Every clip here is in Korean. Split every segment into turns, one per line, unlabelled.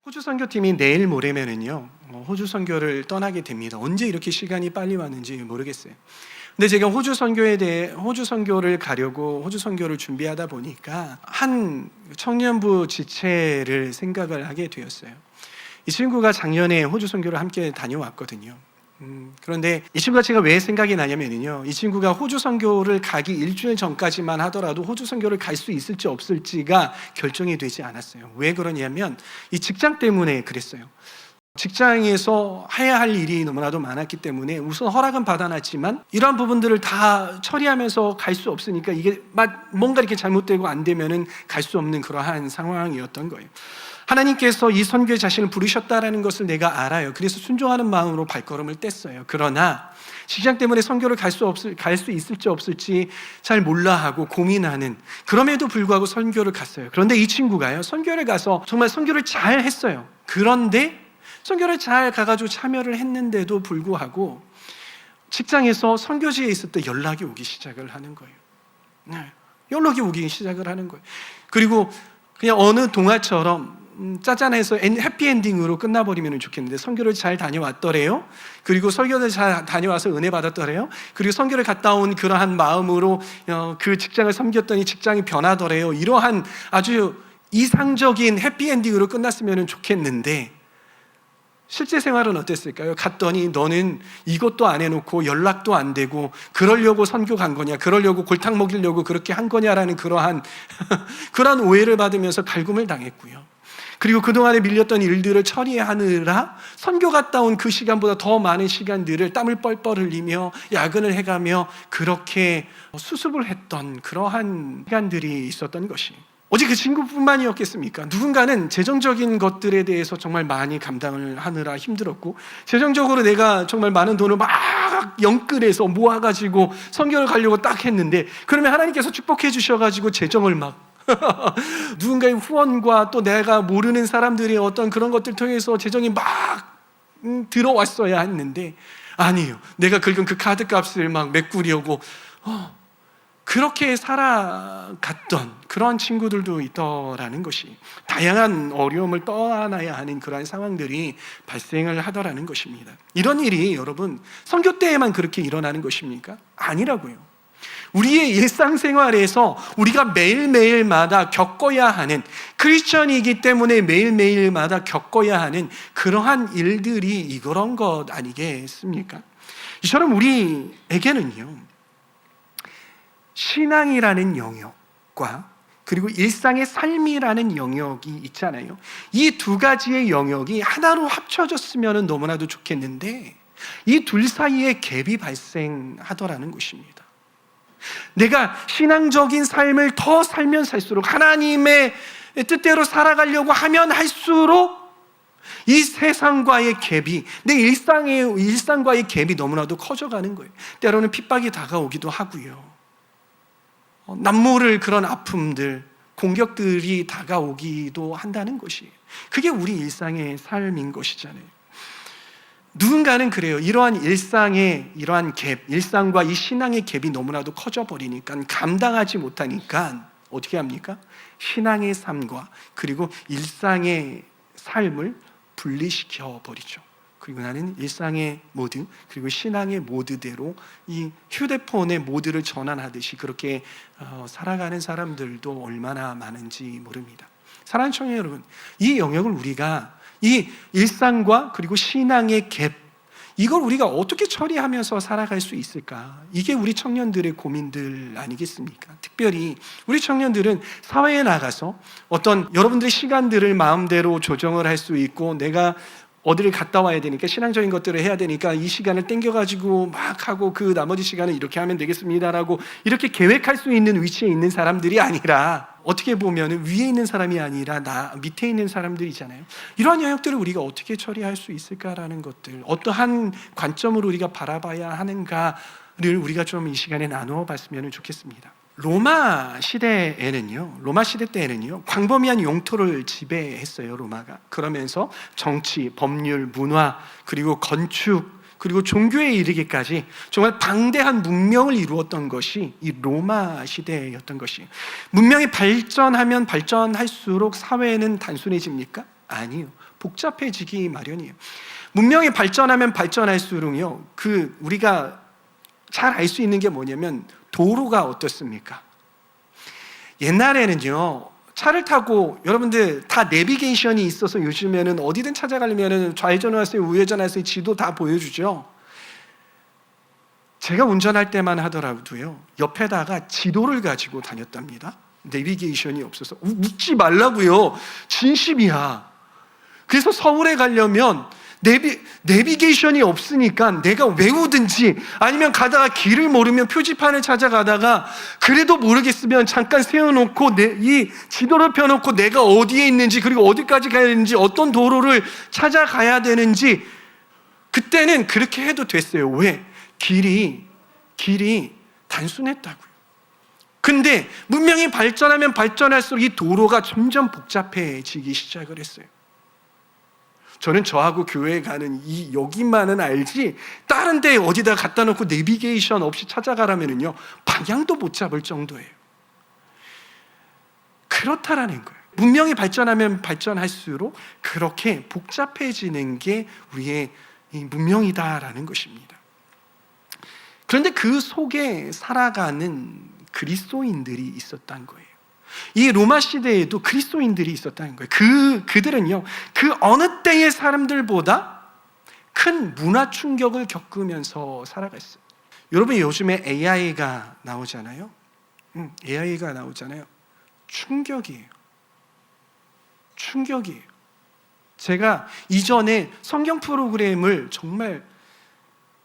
호주 선교팀이 내일 모레면은요 호주 선교를 떠나게 됩니다. 언제 이렇게 시간이 빨리 왔는지 모르겠어요. 근데 제가 호주 선교를 가려고 호주 선교를 준비하다 보니까 한 청년부 지체를 생각을 하게 되었어요. 이 친구가 작년에 호주 선교를 함께 다녀왔거든요. 그런데 이 친구가 제가 왜 생각이 나냐면요, 이 친구가 호주 선교를 가기 일주일 전까지만 하더라도 호주 선교를 갈 수 있을지 없을지가 결정이 되지 않았어요. 왜 그러냐면 이 직장 때문에 그랬어요. 직장에서 해야 할 일이 너무나도 많았기 때문에 우선 허락은 받아놨지만 이러한 부분들을 다 처리하면서 갈 수 없으니까 이게 뭔가 이렇게 잘못되고 안 되면은 갈 수 없는 그러한 상황이었던 거예요. 하나님께서 이 선교에 자신을 부르셨다라는 것을 내가 알아요. 그래서 순종하는 마음으로 발걸음을 뗐어요. 그러나 직장 때문에 선교를 갈 수 있을지 없을지 잘 몰라 하고 고민하는, 그럼에도 불구하고 선교를 갔어요. 그런데 이 친구가요, 선교를 가서 정말 선교를 잘 했어요. 그런데 선교를 잘 가가지고 참여를 했는데도 불구하고 직장에서 선교지에 있을 때 연락이 오기 시작을 하는 거예요. 네, 연락이 오기 시작을 하는 거예요. 그리고 그냥 어느 동화처럼 짜잔해서 해피엔딩으로 끝나버리면 좋겠는데, 선교를 잘 다녀왔더래요. 그리고 설교를 잘 다녀와서 은혜 받았더래요. 그리고 선교를 갔다 온 그러한 마음으로 그 직장을 섬겼더니 직장이 변하더래요. 이러한 아주 이상적인 해피엔딩으로 끝났으면 좋겠는데, 실제 생활은 어땠을까요? 갔더니 너는 이것도 안 해놓고 연락도 안 되고 그러려고 선교 간 거냐, 그러려고 골탕 먹이려고 그렇게 한 거냐라는 그러한 그러한 오해를 받으면서 갈굼을 당했고요. 그리고 그동안에 밀렸던 일들을 처리하느라 선교 갔다 온 그 시간보다 더 많은 시간들을 땀을 뻘뻘 흘리며 야근을 해가며 그렇게 수습을 했던 그러한 시간들이 있었던 것이, 오직 그 친구뿐만이었겠습니까? 누군가는 재정적인 것들에 대해서 정말 많이 감당을 하느라 힘들었고, 재정적으로 내가 정말 많은 돈을 막 영끌해서 모아가지고 선교를 가려고 딱 했는데, 그러면 하나님께서 축복해 주셔가지고 재정을 막 누군가의 후원과 또 내가 모르는 사람들의 어떤 그런 것들 통해서 재정이 막 들어왔어야 했는데, 아니에요. 내가 긁은 그 카드값을 막 메꾸려고 그렇게 살아갔던 그런 친구들도 있더라는 것이, 다양한 어려움을 떠안아야 하는 그러한 상황들이 발생을 하더라는 것입니다. 이런 일이 여러분 선교 때에만 그렇게 일어나는 것입니까? 아니라고요. 우리의 일상생활에서 우리가 매일매일마다 겪어야 하는, 크리스천이기 때문에 매일매일마다 겪어야 하는 그러한 일들이 이런 것 아니겠습니까? 이처럼 우리에게는요, 신앙이라는 영역과 그리고 일상의 삶이라는 영역이 있잖아요. 이 두 가지의 영역이 하나로 합쳐졌으면 너무나도 좋겠는데, 이 둘 사이에 갭이 발생하더라는 것입니다. 내가 신앙적인 삶을 더 살면 살수록, 하나님의 뜻대로 살아가려고 하면 할수록 이 세상과의 갭이, 내 일상과의 갭이 너무나도 커져가는 거예요. 때로는 핍박이 다가오기도 하고요, 남모를 그런 아픔들, 공격들이 다가오기도 한다는 것이, 그게 우리 일상의 삶인 것이잖아요. 누군가는 그래요. 이러한 일상의 이러한 갭, 일상과 이 신앙의 갭이 너무나도 커져버리니까, 감당하지 못하니까 어떻게 합니까? 신앙의 삶과 그리고 일상의 삶을 분리시켜 버리죠. 그리고 나는 일상의 모드 그리고 신앙의 모드대로 이 휴대폰의 모드를 전환하듯이 그렇게 살아가는 사람들도 얼마나 많은지 모릅니다. 사랑하는 청년 여러분, 이 영역을 우리가, 이 일상과 그리고 신앙의 갭, 이걸 우리가 어떻게 처리하면서 살아갈 수 있을까? 이게 우리 청년들의 고민들 아니겠습니까? 특별히 우리 청년들은 사회에 나가서 어떤 여러분들의 시간들을 마음대로 조정을 할 수 있고, 내가 어디를 갔다 와야 되니까 신앙적인 것들을 해야 되니까 이 시간을 땡겨가지고 막 하고 그 나머지 시간은 이렇게 하면 되겠습니다라고 이렇게 계획할 수 있는 위치에 있는 사람들이 아니라, 어떻게 보면 위에 있는 사람이 아니라 나 밑에 있는 사람들이잖아요. 이러한 영역들을 우리가 어떻게 처리할 수 있을까라는 것들, 어떠한 관점으로 우리가 바라봐야 하는가를 우리가 좀 이 시간에 나누어 봤으면 좋겠습니다. 로마 시대 때에는요 광범위한 영토를 지배했어요, 로마가. 그러면서 정치, 법률, 문화, 그리고 건축, 그리고 종교에 이르기까지 정말 방대한 문명을 이루었던 것이 이 로마 시대였던 것이. 문명이 발전하면 발전할수록 사회는 단순해집니까? 아니요. 복잡해지기 마련이에요. 문명이 발전하면 발전할수록요, 우리가 잘 알 수 있는 게 뭐냐면 도로가 어떻습니까? 옛날에는요, 차를 타고 여러분들 다 내비게이션이 있어서 요즘에는 어디든 찾아가려면 좌회전하세요, 우회전하세요, 지도 다 보여주죠. 제가 운전할 때만 하더라도요, 옆에다가 지도를 가지고 다녔답니다. 내비게이션이 없어서. 웃지 말라고요. 진심이야. 그래서 서울에 가려면 내비게이션이 없으니까 내가 외우든지 아니면 가다가 길을 모르면 표지판을 찾아가다가 그래도 모르겠으면 잠깐 세워놓고 이 지도를 펴놓고 내가 어디에 있는지 그리고 어디까지 가야 되는지 어떤 도로를 찾아가야 되는지 그때는 그렇게 해도 됐어요. 왜? 길이 단순했다고요. 근데 문명이 발전하면 발전할수록 이 도로가 점점 복잡해지기 시작을 했어요. 저는 저하고 교회에 가는 여기만은 알지 다른 데 어디다 갖다 놓고 내비게이션 없이 찾아가라면요 방향도 못 잡을 정도예요. 그렇다라는 거예요. 문명이 발전하면 발전할수록 그렇게 복잡해지는 게 우리의 이 문명이다라는 것입니다. 그런데 그 속에 살아가는 그리스도인들이 있었다는 거예요. 이 로마 시대에도 그리스도인들이 있었다는 거예요. 그들은요, 그 어느 때의 사람들보다 큰 문화 충격을 겪으면서 살아갔어요. 여러분, 요즘에 AI가 나오잖아요. AI가 나오잖아요. 충격이에요. 제가 이전에 성경 프로그램을 정말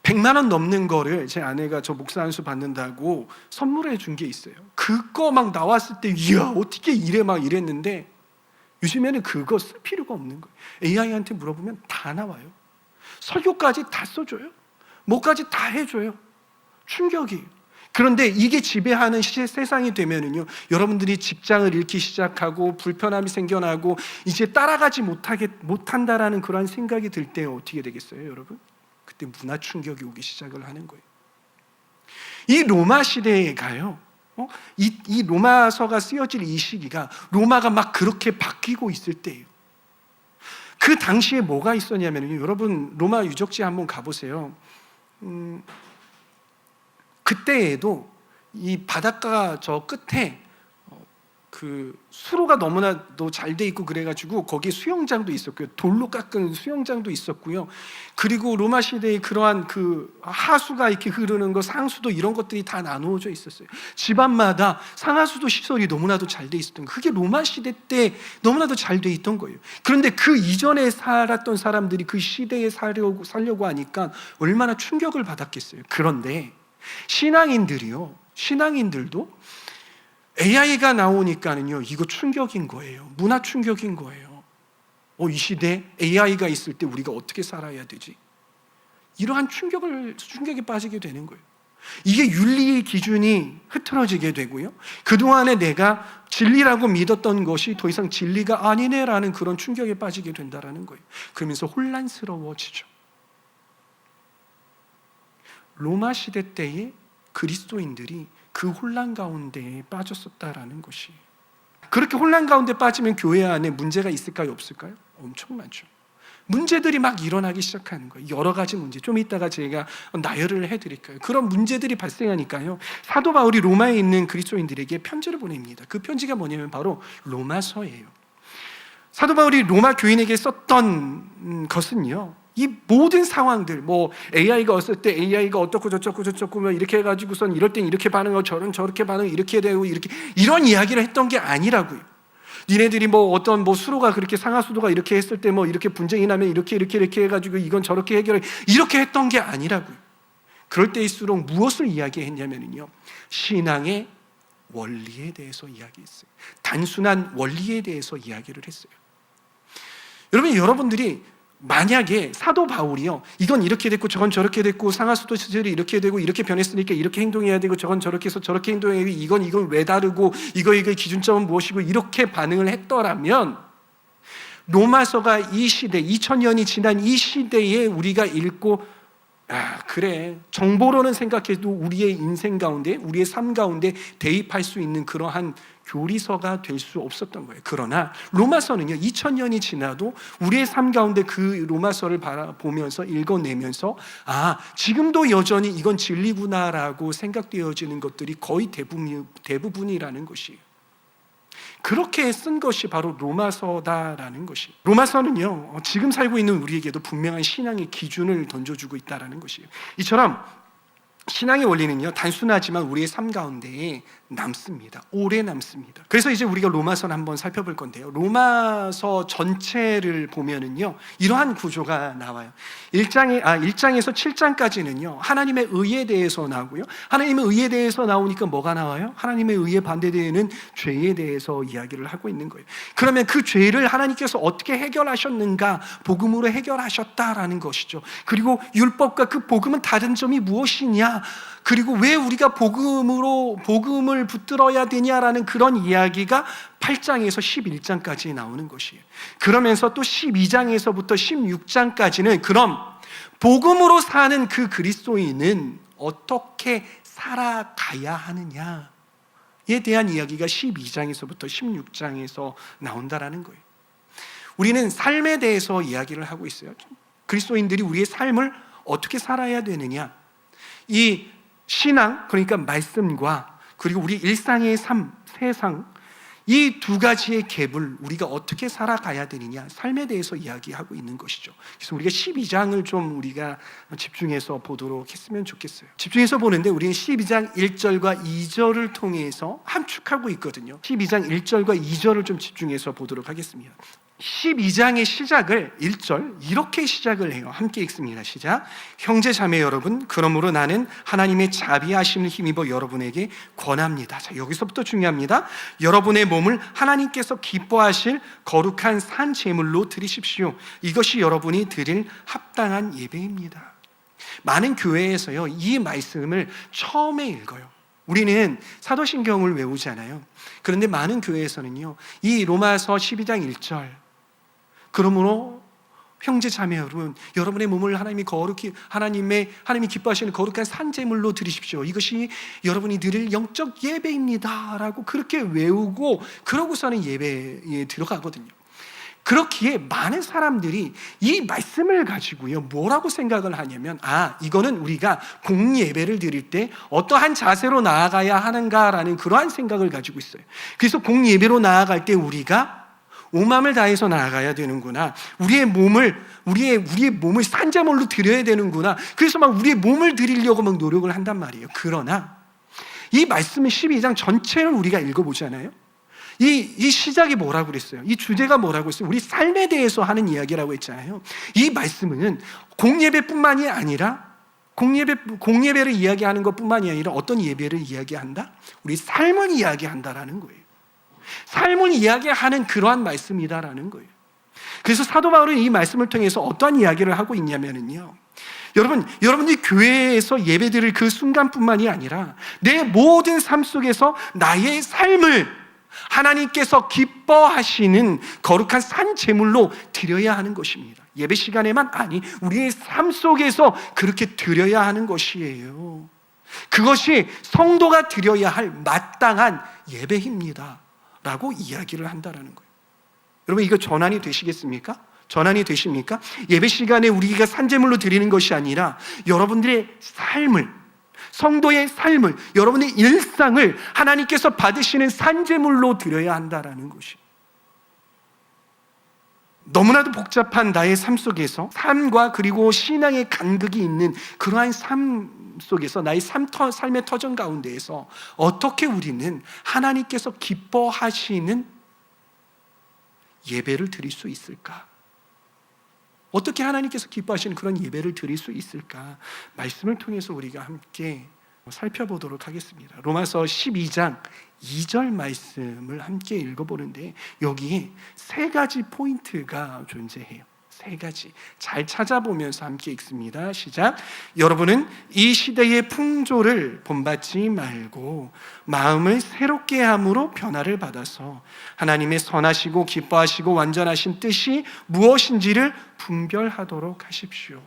100만 원 넘는 거를 제 아내가 저 목사 안수 받는다고 선물해 준 게 있어요. 그거 막 나왔을 때 이야 어떻게 이래 막 이랬는데 요즘에는 그거 쓸 필요가 없는 거예요. AI한테 물어보면 다 나와요. 설교까지 다 써줘요. 뭐까지 다 해줘요. 충격이에요. 그런데 이게 지배하는 세상이 되면은요, 여러분들이 직장을 잃기 시작하고 불편함이 생겨나고 이제 따라가지 못한다라는 그런 생각이 들 때 어떻게 되겠어요, 여러분? 그때 문화 충격이 오기 시작을 하는 거예요. 이 로마 시대에 가요. 이 로마서가 쓰여질 이 시기가 로마가 막 그렇게 바뀌고 있을 때예요. 그 당시에 뭐가 있었냐면요, 여러분 로마 유적지 한번 가보세요. 그때에도 이 바닷가 저 끝에 그 수로가 너무나도 잘 돼 있고 그래가지고 거기 수영장도 있었고요. 돌로 깎은 수영장도 있었고요. 그리고 로마 시대의 그러한 그 하수가 이렇게 흐르는 거, 상수도 이런 것들이 다 나누어져 있었어요. 집안마다 상하수도 시설이 너무나도 잘 돼 있었던 거예요. 그게 로마 시대 때 너무나도 잘 돼 있던 거예요. 그런데 그 이전에 살았던 사람들이 그 시대에 살려고 하니까 얼마나 충격을 받았겠어요. 그런데 신앙인들도 AI가 나오니까는요, 이거 충격인 거예요. 문화 충격인 거예요. 이 시대에 AI가 있을 때 우리가 어떻게 살아야 되지? 이러한 충격에 빠지게 되는 거예요. 이게 윤리의 기준이 흐트러지게 되고요. 그동안에 내가 진리라고 믿었던 것이 더 이상 진리가 아니네라는 그런 충격에 빠지게 된다는 거예요. 그러면서 혼란스러워지죠. 로마 시대 때의 그리스도인들이 그 혼란 가운데에 빠졌었다라는 것이. 그렇게 혼란 가운데 빠지면 교회 안에 문제가 있을까요, 없을까요? 엄청 많죠. 문제들이 막 일어나기 시작하는 거예요. 여러 가지 문제. 좀 이따가 제가 나열을 해드릴까요? 그런 문제들이 발생하니까요, 사도 바울이 로마에 있는 그리스도인들에게 편지를 보냅니다. 그 편지가 뭐냐면 바로 로마서예요. 사도 바울이 로마 교인에게 썼던 것은요, 이 모든 상황들, 뭐 AI가 왔을 때 AI가 어떻고 저쩌고 이렇게 해가지고선 이럴 땐 이렇게 반응하고 저렇게 반응 이렇게 되고 이런 이야기를 했던 게 아니라고요. 니네들이 뭐 어떤 뭐 수로가 그렇게 상하수도가 이렇게 했을 때 뭐 이렇게 분쟁이 나면 이렇게 해가지고 이건 저렇게 해결해 이렇게 했던 게 아니라고요. 그럴 때일수록 무엇을 이야기했냐면요, 신앙의 원리에 대해서 이야기했어요. 단순한 원리에 대해서 이야기를 했어요. 여러분들이 만약에 사도 바울이요, 이건 이렇게 됐고 저건 저렇게 됐고 상하수도 시설이 이렇게 되고 이렇게 변했으니까 이렇게 행동해야 되고 저건 저렇게 해서 저렇게 행동해야 되고 이건 왜 다르고 이거의 기준점은 무엇이고 이렇게 반응을 했더라면 로마서가 이 시대 2000년이 지난 이 시대에 우리가 읽고 그래, 정보로는 생각해도 우리의 인생 가운데, 우리의 삶 가운데 대입할 수 있는 그러한 교리서가 될 수 없었던 거예요. 그러나 로마서는요, 2000년이 지나도 우리의 삶 가운데 그 로마서를 바라보면서 읽어내면서 지금도 여전히 이건 진리구나라고 생각되어지는 것들이 거의 대부분이라는 것이에요. 그렇게 쓴 것이 바로 로마서다라는 것이. 로마서는요, 지금 살고 있는 우리에게도 분명한 신앙의 기준을 던져주고 있다라는 것이에요. 이처럼 신앙의 원리는요, 단순하지만 우리의 삶 가운데에 남습니다. 오래 남습니다. 그래서 이제 우리가 로마서를 한번 살펴볼 건데요, 로마서 전체를 보면은요, 이러한 구조가 나와요. 1장에서 7장까지는요 하나님의 의에 대해서 나오고요, 하나님의 의에 대해서 나오니까 뭐가 나와요? 하나님의 의에 반대되는 죄에 대해서 이야기를 하고 있는 거예요. 그러면 그 죄를 하나님께서 어떻게 해결하셨는가? 복음으로 해결하셨다라는 것이죠. 그리고 율법과 그 복음은 다른 점이 무엇이냐? 그리고 왜 우리가 복음을 붙들어야 되냐라는 그런 이야기가 8장에서 11장까지 나오는 것이에요. 그러면서 또 12장에서부터 16장까지는 그럼 복음으로 사는 그 그리스도인은 어떻게 살아가야 하느냐에 대한 이야기가 12장에서부터 16장에서 나온다라는 거예요. 우리는 삶에 대해서 이야기를 하고 있어요. 그리스도인들이 우리의 삶을 어떻게 살아야 되느냐, 이 신앙, 그러니까 말씀과 그리고 우리 일상의 삶, 세상, 이 두 가지의 갭을 우리가 어떻게 살아가야 되느냐, 삶에 대해서 이야기하고 있는 것이죠. 그래서 우리가 12장을 좀 우리가 집중해서 보도록 했으면 좋겠어요. 집중해서 보는데 우리는 12장 1절과 2절을 통해서 함축하고 있거든요. 12장 1절과 2절을 좀 집중해서 보도록 하겠습니다. 12장의 시작을 1절 이렇게 시작을 해요. 함께 읽습니다. 시작. 형제 자매 여러분, 그러므로 나는 하나님의 자비하심을 힘입어 여러분에게 권합니다. 자, 여기서부터 중요합니다. 여러분의 몸을 하나님께서 기뻐하실 거룩한 산 제물로 드리십시오. 이것이 여러분이 드릴 합당한 예배입니다. 많은 교회에서요, 이 말씀을 처음에 읽어요. 우리는 사도신경을 외우잖아요. 그런데 많은 교회에서는요, 이 로마서 12장 1절, 그러므로 형제 자매 여러분, 여러분의 몸을 하나님이 기뻐하시는 거룩한 산제물로 드리십시오. 이것이 여러분이 드릴 영적 예배입니다 라고 그렇게 외우고 그러고서는 예배에 들어가거든요. 그렇기에 많은 사람들이 이 말씀을 가지고요, 뭐라고 생각을 하냐면, 이거는 우리가 공예배를 드릴 때 어떠한 자세로 나아가야 하는가라는 그러한 생각을 가지고 있어요. 그래서 공예배로 나아갈 때 우리가 온 마음을 다해서 나아가야 되는구나. 우리의 몸을 산제물로 드려야 되는구나. 그래서 막 우리의 몸을 드리려고 막 노력을 한단 말이에요. 그러나 이 말씀의 12장 전체를 우리가 읽어보잖아요. 이 시작이 뭐라고 그랬어요? 이 주제가 뭐라고 했어요? 우리 삶에 대해서 하는 이야기라고 했잖아요. 이 말씀은 공예배뿐만이 아니라 공예배를 이야기하는 것뿐만이 아니라 어떤 예배를 이야기한다? 우리 삶을 이야기한다라는 거예요. 삶을 이야기하는 그러한 말씀이다라는 거예요. 그래서 사도 바울은 이 말씀을 통해서 어떠한 이야기를 하고 있냐면요, 여러분이 교회에서 예배드릴 그 순간뿐만이 아니라 내 모든 삶 속에서 나의 삶을 하나님께서 기뻐하시는 거룩한 산 제물로 드려야 하는 것입니다. 예배 시간에만 우리의 삶 속에서 그렇게 드려야 하는 것이에요. 그것이 성도가 드려야 할 마땅한 예배입니다 라고 이야기를 한다라는 거예요. 여러분, 이거 전환이 되시겠습니까? 전환이 되십니까? 예배 시간에 우리가 산제물로 드리는 것이 아니라 여러분들의 삶을, 성도의 삶을, 여러분의 일상을 하나님께서 받으시는 산제물로 드려야 한다라는 것이. 너무나도 복잡한 나의 삶 속에서 삶과 그리고 신앙의 간극이 있는 그러한 삶 속에서 나의 삶의 터전 가운데에서 어떻게 우리는 하나님께서 기뻐하시는 예배를 드릴 수 있을까? 어떻게 하나님께서 기뻐하시는 그런 예배를 드릴 수 있을까? 말씀을 통해서 우리가 함께 살펴보도록 하겠습니다. 로마서 12장 2절 말씀을 함께 읽어보는데 여기에 세 가지 포인트가 존재해요. 세 가지 잘 찾아보면서 함께 읽습니다. 시작. 여러분은 이 시대의 풍조를 본받지 말고 마음을 새롭게 함으로 변화를 받아서 하나님의 선하시고 기뻐하시고 완전하신 뜻이 무엇인지를 분별하도록 하십시오.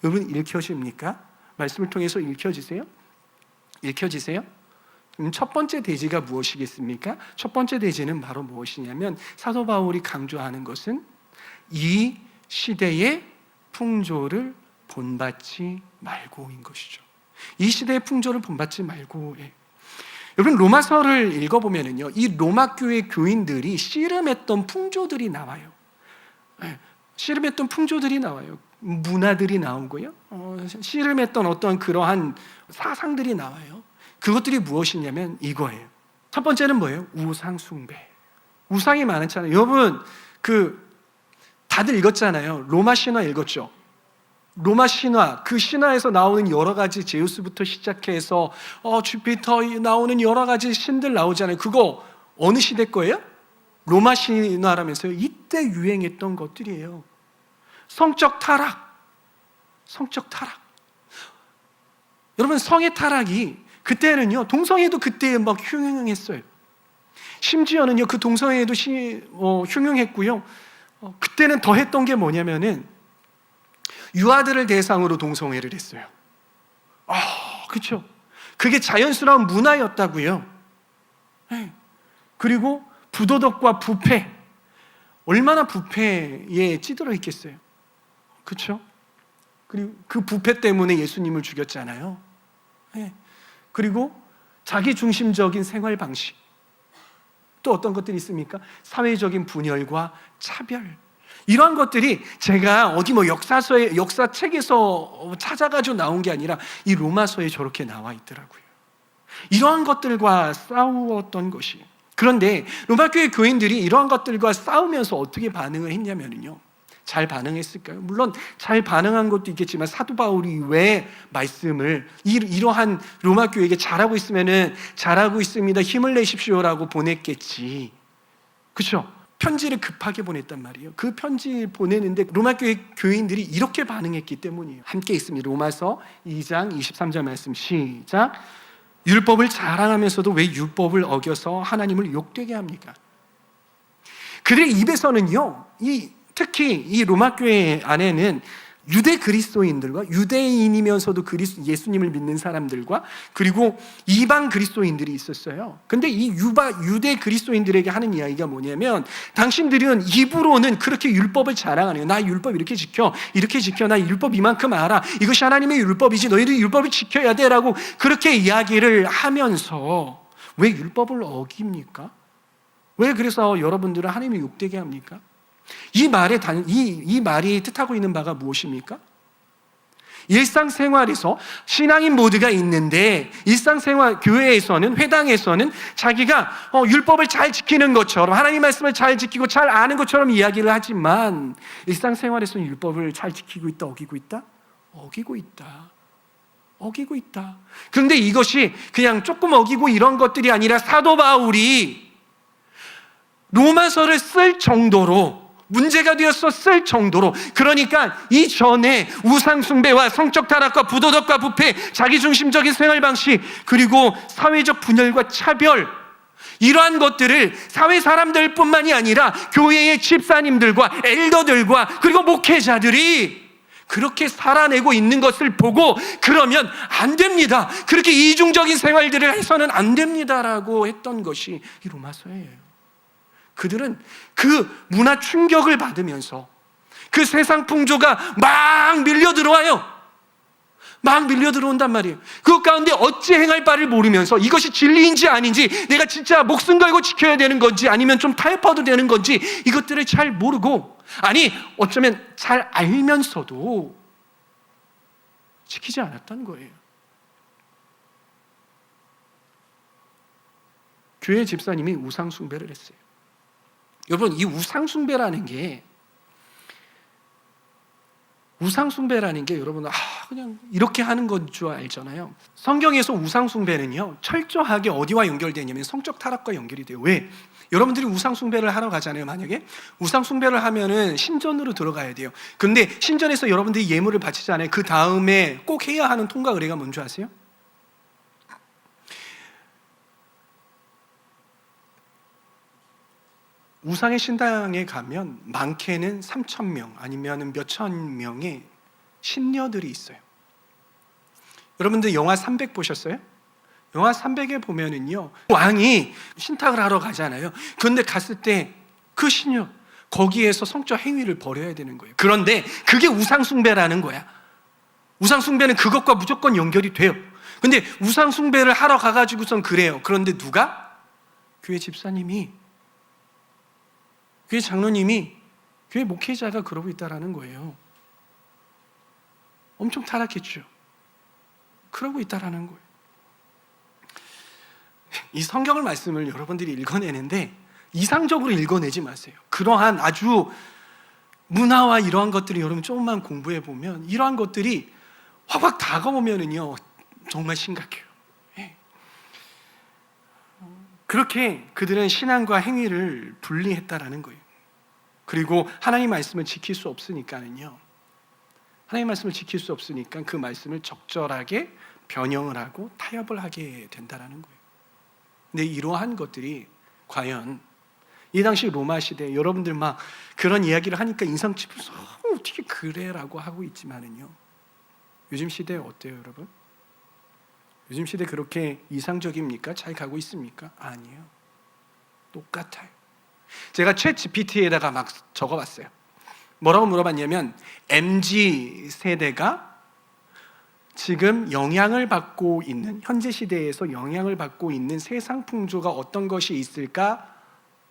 여러분 읽혀집니까? 말씀을 통해서 읽혀지세요? 읽혀지세요? 첫 번째 대지가 무엇이겠습니까? 첫 번째 대지는 바로 무엇이냐면 사도 바울이 강조하는 것은 이 시대의 풍조를 본받지 말고인 것이죠. 이 시대의 풍조를 본받지 말고. 여러분 로마서를 읽어보면요, 이 로마 교회 교인들이 씨름했던 풍조들이 나와요. 씨름했던 풍조들이 나와요. 문화들이 나오고요, 씨름했던 어떤 그러한 사상들이 나와요. 그것들이 무엇이냐면 이거예요. 첫 번째는 뭐예요? 우상 숭배. 우상이 많았잖아요. 여러분 다들 읽었잖아요. 로마 신화 읽었죠? 로마 신화, 그 신화에서 나오는 여러 가지 제우스부터 시작해서 주피터 나오는 여러 가지 신들 나오잖아요. 그거 어느 시대 거예요? 로마 신화라면서요. 이때 유행했던 것들이에요. 성적 타락. 여러분 성의 타락이 그때는요, 동성애도 그때 막 흉흉했어요. 심지어는요, 그 동성애도 흉흉했고요. 그때는 더 했던 게 뭐냐면은 유아들을 대상으로 동성애를 했어요. 그렇죠. 그게 자연스러운 문화였다고요. 그리고 부도덕과 부패, 얼마나 부패에 찌들어 있겠어요. 그렇죠? 그리고 그 부패 때문에 예수님을 죽였잖아요. 그리고 자기 중심적인 생활 방식, 또 어떤 것들이 있습니까? 사회적인 분열과 차별, 이러한 것들이 제가 어디 역사책에서 찾아가지고 나온 게 아니라 이 로마서에 저렇게 나와 있더라고요. 이러한 것들과 싸웠던 것이. 그런데 로마 교회 교인들이 이러한 것들과 싸우면서 어떻게 반응을 했냐면요, 잘 반응했을까요? 물론 잘 반응한 것도 있겠지만 사도 바울이 왜 말씀을 이러한 로마 교회에게 잘하고 있습니다, 힘을 내십시오라고 보냈겠지. 그렇죠? 편지를 급하게 보냈단 말이에요. 그 편지 보내는데 로마 교회 교인들이 이렇게 반응했기 때문이에요. 함께 있습니다. 로마서 2장 23절 말씀 시작. 율법을 자랑하면서도 왜 율법을 어겨서 하나님을 욕되게 합니까? 그들의 입에서는요, 특히 이 로마 교회 안에는 유대 그리스도인들과 유대인이면서도 예수님을 믿는 사람들과 그리고 이방 그리스도인들이 있었어요. 근데 이 유대 그리스도인들에게 하는 이야기가 뭐냐면, 당신들은 입으로는 그렇게 율법을 자랑하네요. 나 율법 이렇게 지켜, 나 율법 이만큼 알아, 이것이 하나님의 율법이지, 너희들 율법을 지켜야 돼 라고 그렇게 이야기를 하면서 왜 율법을 어깁니까? 왜 그래서 여러분들은 하나님을 욕되게 합니까? 이 말이 뜻하고 있는 바가 무엇입니까? 일상생활에서 신앙인 모두가 있는데, 일상생활 교회에서는, 회당에서는 자기가 율법을 잘 지키는 것처럼, 하나님 말씀을 잘 지키고 잘 아는 것처럼 이야기를 하지만 일상생활에서는 율법을 잘 지키고 있다, 어기고 있다? 어기고 있다. 그런데 이것이 그냥 조금 어기고 이런 것들이 아니라 사도 바울이 로마서를 쓸 정도로 문제가 되었을 정도로, 그러니까 이전에 우상숭배와 성적 타락과 부도덕과 부패, 자기중심적인 생활 방식, 그리고 사회적 분열과 차별, 이러한 것들을 사회 사람들뿐만이 아니라 교회의 집사님들과 엘더들과 그리고 목회자들이 그렇게 살아내고 있는 것을 보고, 그러면 안 됩니다, 그렇게 이중적인 생활들을 해서는 안 됩니다라고 했던 것이 이 로마서예요. 그들은 그 문화 충격을 받으면서 그 세상 풍조가 막 밀려 들어온단 말이에요. 그 가운데 어찌 행할 바를 모르면서 이것이 진리인지 아닌지, 내가 진짜 목숨 걸고 지켜야 되는 건지 아니면 좀 타협해도 되는 건지, 이것들을 잘 모르고, 아니 어쩌면 잘 알면서도 지키지 않았던 거예요. 교회 집사님이 우상 숭배를 했어요. 여러분, 이 우상 숭배라는 게 여러분 그냥 이렇게 하는 건 줄 알잖아요. 성경에서 우상 숭배는요, 철저하게 어디와 연결되냐면 성적 타락과 연결이 돼요. 왜? 여러분들이 우상 숭배를 하러 가잖아요. 만약에 우상 숭배를 하면은 신전으로 들어가야 돼요. 근데 신전에서 여러분들이 예물을 바치잖아요. 그 다음에 꼭 해야 하는 통과 의례가 뭔지 아세요? 우상의 신당에 가면 많게는 3,000명 아니면 몇천 명의 신녀들이 있어요. 여러분들 영화 300 보셨어요? 영화 300에 보면은요, 왕이 신탁을 하러 가잖아요. 그런데 갔을 때 그 신녀 거기에서 성적 행위를 벌여야 되는 거예요. 그런데 그게 우상숭배라는 거야. 우상숭배는 그것과 무조건 연결이 돼요. 근데 우상숭배를 하러 가가지고선 그래요. 그런데 누가? 교회 집사님이, 교회 장로님이, 교회 목회자가 그러고 있다라는 거예요. 엄청 타락했죠. 그러고 있다라는 거예요. 이 성경을 말씀을 여러분들이 읽어내는데 이상적으로 읽어내지 마세요. 그러한 아주 문화와 이러한 것들이 여러분 조금만 공부해 보면 이러한 것들이 확 다가오면은요 정말 심각해요. 그렇게 그들은 신앙과 행위를 분리했다라는 거예요. 그리고 하나님 말씀을 지킬 수 없으니까는요, 하나님 말씀을 지킬 수 없으니까 그 말씀을 적절하게 변형을 하고 타협을 하게 된다라는 거예요. 근데 이러한 것들이 과연 이 당시 로마 시대 여러분들 막 그런 이야기를 하니까 인상 찌푸려서 어떻게 그래라고 하고 있지만은요, 요즘 시대 어때요, 여러분? 요즘 시대 그렇게 이상적입니까? 잘 가고 있습니까? 아니에요. 똑같아요. 제가 챗 GPT에다가 막 적어봤어요. 뭐라고 물어봤냐면 MZ 세대가 지금 영향을 받고 있는, 현재 시대에서 영향을 받고 있는 세상 풍조가 어떤 것이 있을까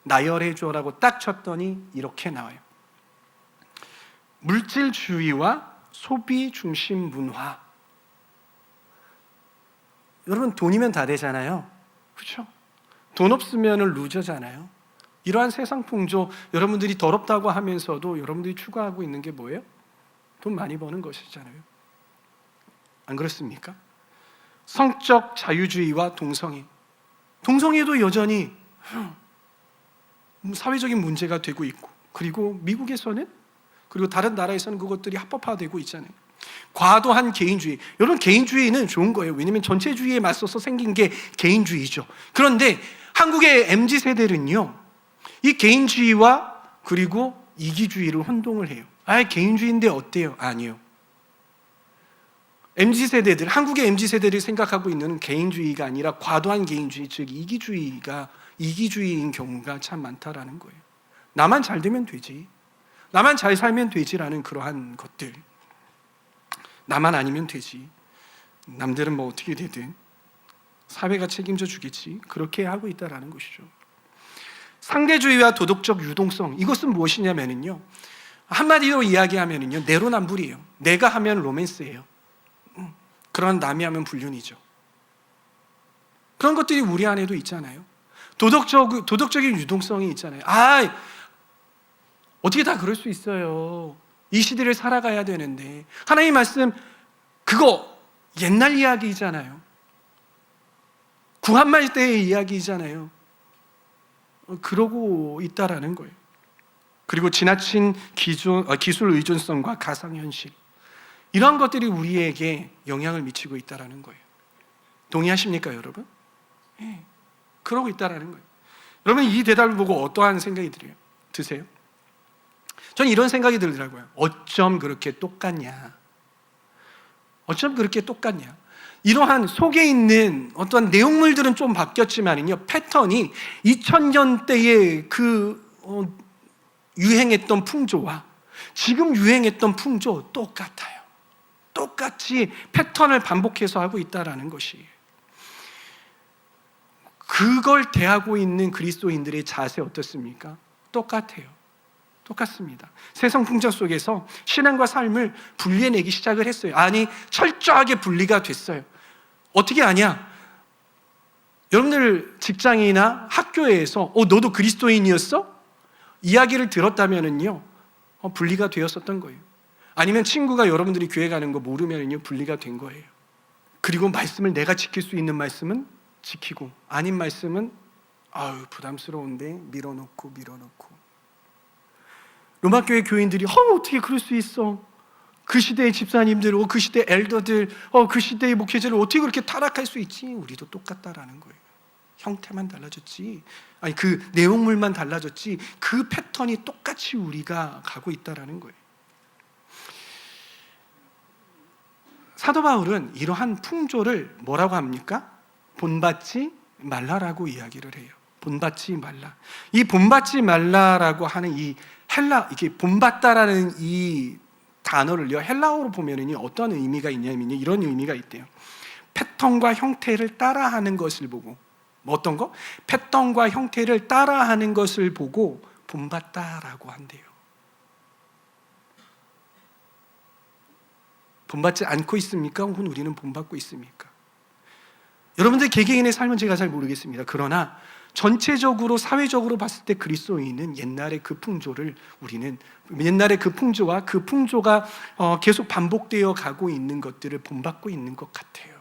나열해줘라고 딱 쳤더니 이렇게 나와요. 물질주의와 소비 중심 문화. 여러분 돈이면 다 되잖아요. 그렇죠? 돈 없으면 루저잖아요. 이러한 세상 풍조, 여러분들이 더럽다고 하면서도 여러분들이 추구하고 있는 게 뭐예요? 돈 많이 버는 것이잖아요. 안 그렇습니까? 성적 자유주의와 동성애. 동성애도 여전히 사회적인 문제가 되고 있고, 그리고 미국에서는, 그리고 다른 나라에서는 그것들이 합법화되고 있잖아요. 과도한 개인주의. 여러분 개인주의는 좋은 거예요. 왜냐하면 전체주의에 맞서서 생긴 게 개인주의죠. 그런데 한국의 MZ세대는요 이 개인주의와 그리고 이기주의를 혼동을 해요. 개인주의인데 어때요? 아니요. MZ세대들, 한국의 MZ세대를 생각하고 있는 개인주의가 아니라 과도한 개인주의, 즉 이기주의인 경우가 참 많다라는 거예요. 나만 잘 되면 되지, 나만 잘 살면 되지라는 그러한 것들, 나만 아니면 되지, 남들은 뭐 어떻게 되든 사회가 책임져 주겠지, 그렇게 하고 있다라는 것이죠. 상대주의와 도덕적 유동성, 이것은 무엇이냐면요, 한마디로 이야기하면요 내로남불이에요. 내가 하면 로맨스예요. 그런 남이 하면 불륜이죠. 그런 것들이 우리 안에도 있잖아요. 도덕적인 유동성이 있잖아요. 어떻게 다 그럴 수 있어요. 이 시대를 살아가야 되는데. 하나님 말씀 그거 옛날 이야기잖아요. 구한말 때의 이야기잖아요. 그러고 있다라는 거예요. 그리고 지나친 기술 의존성과 가상현실, 이러한 것들이 우리에게 영향을 미치고 있다라는 거예요. 동의하십니까, 여러분? 네, 그러고 있다라는 거예요. 여러분 이 대답을 보고 어떠한 생각이 드세요? 저는 이런 생각이 들더라고요. 어쩜 그렇게 똑같냐? 어쩜 그렇게 똑같냐? 이러한 속에 있는 어떠한 내용물들은 좀 바뀌었지만요, 패턴이 2000년대의 유행했던 풍조와 지금 유행했던 풍조 똑같아요. 똑같이 패턴을 반복해서 하고 있다라는 것이에요. 그걸 대하고 있는 그리스도인들의 자세 어떻습니까? 똑같아요. 똑같습니다. 세상 풍조 속에서 신앙과 삶을 분리해내기 시작을 했어요. 철저하게 분리가 됐어요. 어떻게 아냐? 여러분들 직장이나 학교에서 너도 그리스도인이었어? 이야기를 들었다면은요 분리가 되었었던 거예요. 아니면 친구가 여러분들이 교회 가는 거 모르면은요 분리가 된 거예요. 그리고 말씀을 내가 지킬 수 있는 말씀은 지키고, 아닌 말씀은 부담스러운데 밀어놓고 로마교회 교인들이 어떻게 그럴 수 있어? 그 시대의 집사님들, 그 시대 엘더들, 그 시대의 목회자를 어떻게 그렇게 타락할 수 있지? 우리도 똑같다라는 거예요. 형태만 달라졌지, 그 내용물만 달라졌지, 그 패턴이 똑같이 우리가 가고 있다라는 거예요. 사도 바울은 이러한 풍조를 뭐라고 합니까? 본받지 말라라고 이야기를 해요. 본받지 말라. 이 본받지 말라라고 하는 이 이게 본받다라는 이 단어를요, 헬라어로 보면은요, 어떤 의미가 있냐면요, 이런 의미가 있대요. 패턴과 형태를 따라하는 것을 보고, 뭐 어떤 거? 패턴과 형태를 따라하는 것을 보고 본받다라고 한대요. 본받지 않고 있습니까? 혹은 우리는 본받고 있습니까? 여러분들 개개인의 삶은 제가 잘 모르겠습니다. 그러나 전체적으로 사회적으로 봤을 때 그리스도인은 옛날의 그 풍조를 옛날의 그 풍조와 그 풍조가 계속 반복되어 가고 있는 것들을 본받고 있는 것 같아요.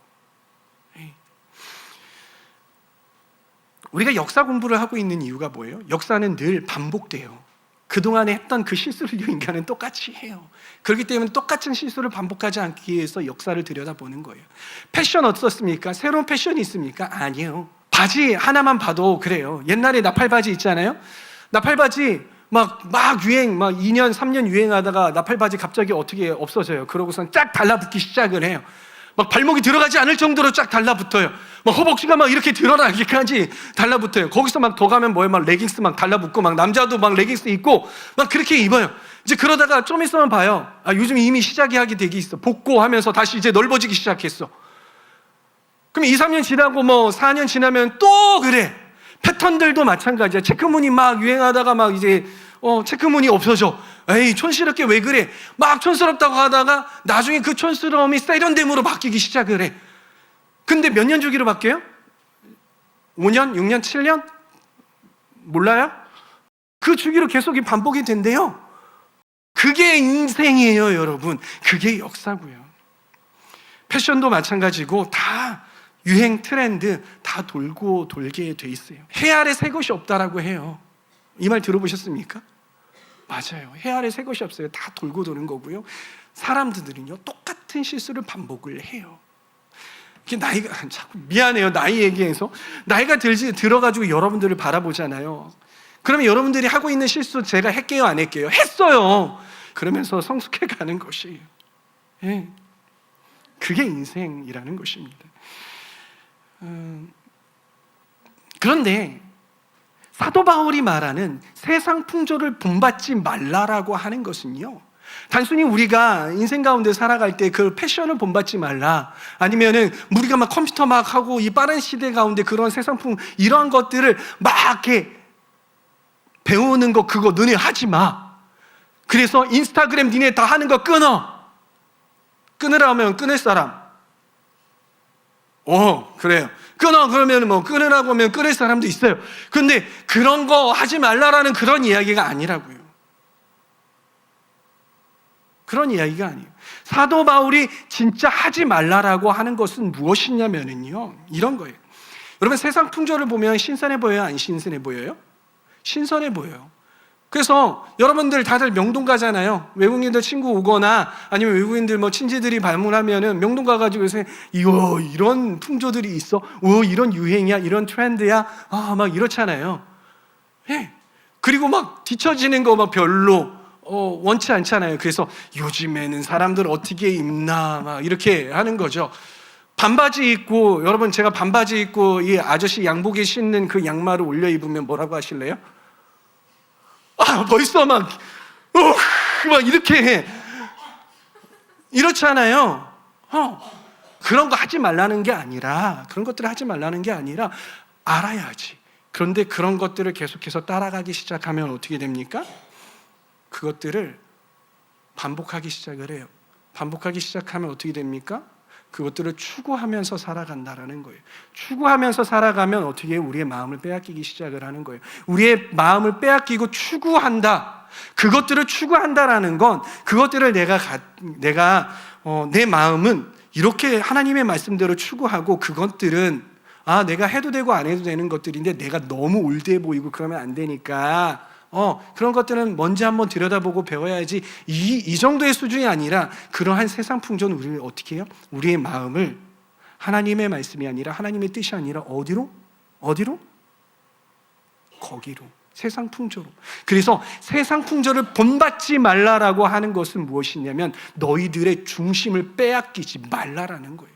우리가 역사 공부를 하고 있는 이유가 뭐예요? 역사는 늘 반복돼요. 그동안에 했던 그 실수를 인간은 똑같이 해요. 그렇기 때문에 똑같은 실수를 반복하지 않기 위해서 역사를 들여다보는 거예요. 패션 어떻습니까? 새로운 패션이 있습니까? 아니에요. 바지 하나만 봐도 그래요. 옛날에 나팔바지 있잖아요. 나팔바지 막 유행, 2년, 3년 유행하다가 나팔바지 갑자기 어떻게 없어져요. 그러고선 쫙 달라붙기 시작을 해요. 막 발목이 들어가지 않을 정도로 쫙 달라붙어요. 막 허벅지가 막 이렇게 드러나기까지 달라붙어요. 거기서 막 더 가면 뭐예요? 막 레깅스 막 달라붙고, 막 남자도 막 레깅스 입고 막 그렇게 입어요. 이제 그러다가 좀 있으면 봐요. 요즘 이미 시작이 하게 되기 있어. 복고 하면서 다시 이제 넓어지기 시작했어. 그럼 2, 3년 지나고 4년 지나면 또 그래. 패턴들도 마찬가지야. 체크무늬 막 유행하다가 막 이제 체크무늬 없어져. 에이, 촌스럽게 왜 그래? 막 촌스럽다고 하다가 나중에 그 촌스러움이 세련됨으로 바뀌기 시작을 해. 근데 몇 년 주기로 바뀌어요? 5년, 6년, 7년? 몰라요? 그 주기로 계속 반복이 된대요. 그게 인생이에요, 여러분. 그게 역사고요. 패션도 마찬가지고 다 유행, 트렌드 다 돌고 돌게 돼 있어요. 해 아래 새 것이 없다라고 해요. 이 말 들어보셨습니까? 맞아요. 해 아래 새 것이 없어요. 다 돌고 도는 거고요. 사람들은요, 똑같은 실수를 반복을 해요. 이게 나이가, 자꾸 미안해요. 나이 얘기해서. 나이가 들어가지고 여러분들을 바라보잖아요. 그러면 여러분들이 하고 있는 실수 제가 할게요, 안 할게요? 했어요. 그러면서 성숙해 가는 것이에요. 예. 그게 인생이라는 것입니다. 그런데 사도 바울이 말하는 세상 풍조를 본받지 말라라고 하는 것은요, 단순히 우리가 인생 가운데 살아갈 때 그 패션을 본받지 말라, 아니면은 우리가 막 컴퓨터 막 하고 이 빠른 시대 가운데 그런 세상풍 이러한 것들을 막 이렇게 배우는 거, 그거 너네 하지 마. 그래서 인스타그램 니네 다 하는 거 끊으라면 끊을 사람. 그래요. 그러면 끊으라고 하면 끊을 사람도 있어요. 근데 그런 거 하지 말라라는 그런 이야기가 아니라고요. 그런 이야기가 아니에요. 사도 바울이 진짜 하지 말라라고 하는 것은 무엇이냐면요, 이런 거예요. 여러분, 세상 풍조를 보면 신선해 보여요? 안 신선해 보여요? 신선해 보여요. 그래서 여러분들 다들 명동 가잖아요. 외국인들 친구 오거나 아니면 외국인들 친지들이 방문하면은 명동 가가지고 요새 이런 풍조들이 있어? 이런 유행이야? 이런 트렌드야? 막 이렇잖아요. 예. 그리고 막 뒤처지는 거 막 별로 원치 않잖아요. 그래서 요즘에는 사람들 어떻게 입나 막 이렇게 하는 거죠. 반바지 입고, 여러분 제가 반바지 입고 이 아저씨 양복에 신는 그 양말을 올려 입으면 뭐라고 하실래요? 벌써 막 이렇게 해. 이렇잖아요. 그런 거 하지 말라는 게 아니라, 그런 것들을 하지 말라는 게 아니라 알아야지. 그런데 그런 것들을 계속해서 따라가기 시작하면 어떻게 됩니까? 그것들을 반복하기 시작을 해요. 반복하기 시작하면 어떻게 됩니까? 그것들을 추구하면서 살아간다라는 거예요. 추구하면서 살아가면 어떻게 해요? 우리의 마음을 빼앗기기 시작을 하는 거예요. 우리의 마음을 빼앗기고 추구한다. 그것들을 추구한다라는 건, 그것들을 내 마음은 이렇게 하나님의 말씀대로 추구하고, 그것들은 내가 해도 되고 안 해도 되는 것들인데 내가 너무 올드해 보이고 그러면 안 되니까 그런 것들은 먼저 한번 들여다보고 배워야지, 이 정도의 수준이 아니라, 그러한 세상 풍조는 우리를 어떻게 해요? 우리의 마음을 하나님의 말씀이 아니라, 하나님의 뜻이 아니라 어디로? 거기로. 세상 풍조로. 그래서 세상 풍조를 본받지 말라라고 하는 것은 무엇이냐면 너희들의 중심을 빼앗기지 말라라는 거예요.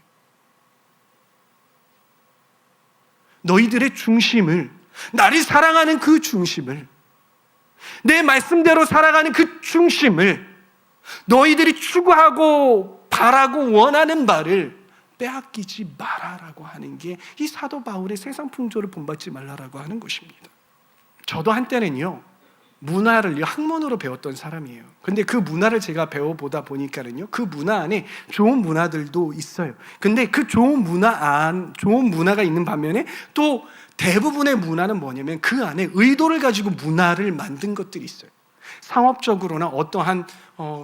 너희들의 중심을, 나를 사랑하는 그 중심을, 내 말씀대로 살아가는 그 중심을, 너희들이 추구하고 바라고 원하는 바를 빼앗기지 마라라고 하는 게 이 사도 바울의 세상 풍조를 본받지 말라라고 하는 것입니다. 저도 한때는요, 문화를 학문으로 배웠던 사람이에요. 근데 그 문화를 제가 배워보다 보니까는요, 그 문화 안에 좋은 문화들도 있어요. 근데 그 좋은 문화가 있는 반면에 또 대부분의 문화는 뭐냐면 그 안에 의도를 가지고 문화를 만든 것들이 있어요. 상업적으로나 어떠한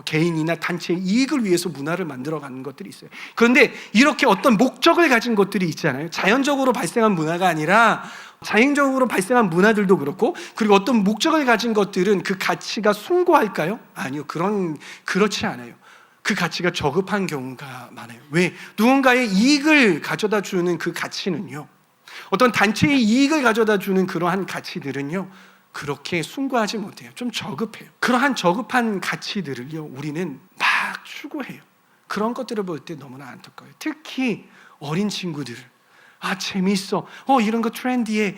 개인이나 단체의 이익을 위해서 문화를 만들어가는 것들이 있어요. 그런데 이렇게 어떤 목적을 가진 것들이 있잖아요. 자연적으로 발생한 문화가 아니라 자연적으로 발생한 문화들도 그렇고, 그리고 어떤 목적을 가진 것들은 그 가치가 숭고할까요? 아니요. 그렇지 않아요. 그 가치가 저급한 경우가 많아요. 왜? 누군가의 이익을 가져다 주는 그 가치는요, 어떤 단체의 이익을 가져다 주는 그러한 가치들은요, 그렇게 숭고하지 못해요. 좀 저급해요. 그러한 저급한 가치들을요, 우리는 막 추구해요. 그런 것들을 볼 때 너무나 안타까워요. 특히 어린 친구들, 재밌어, 이런 거 트렌디해,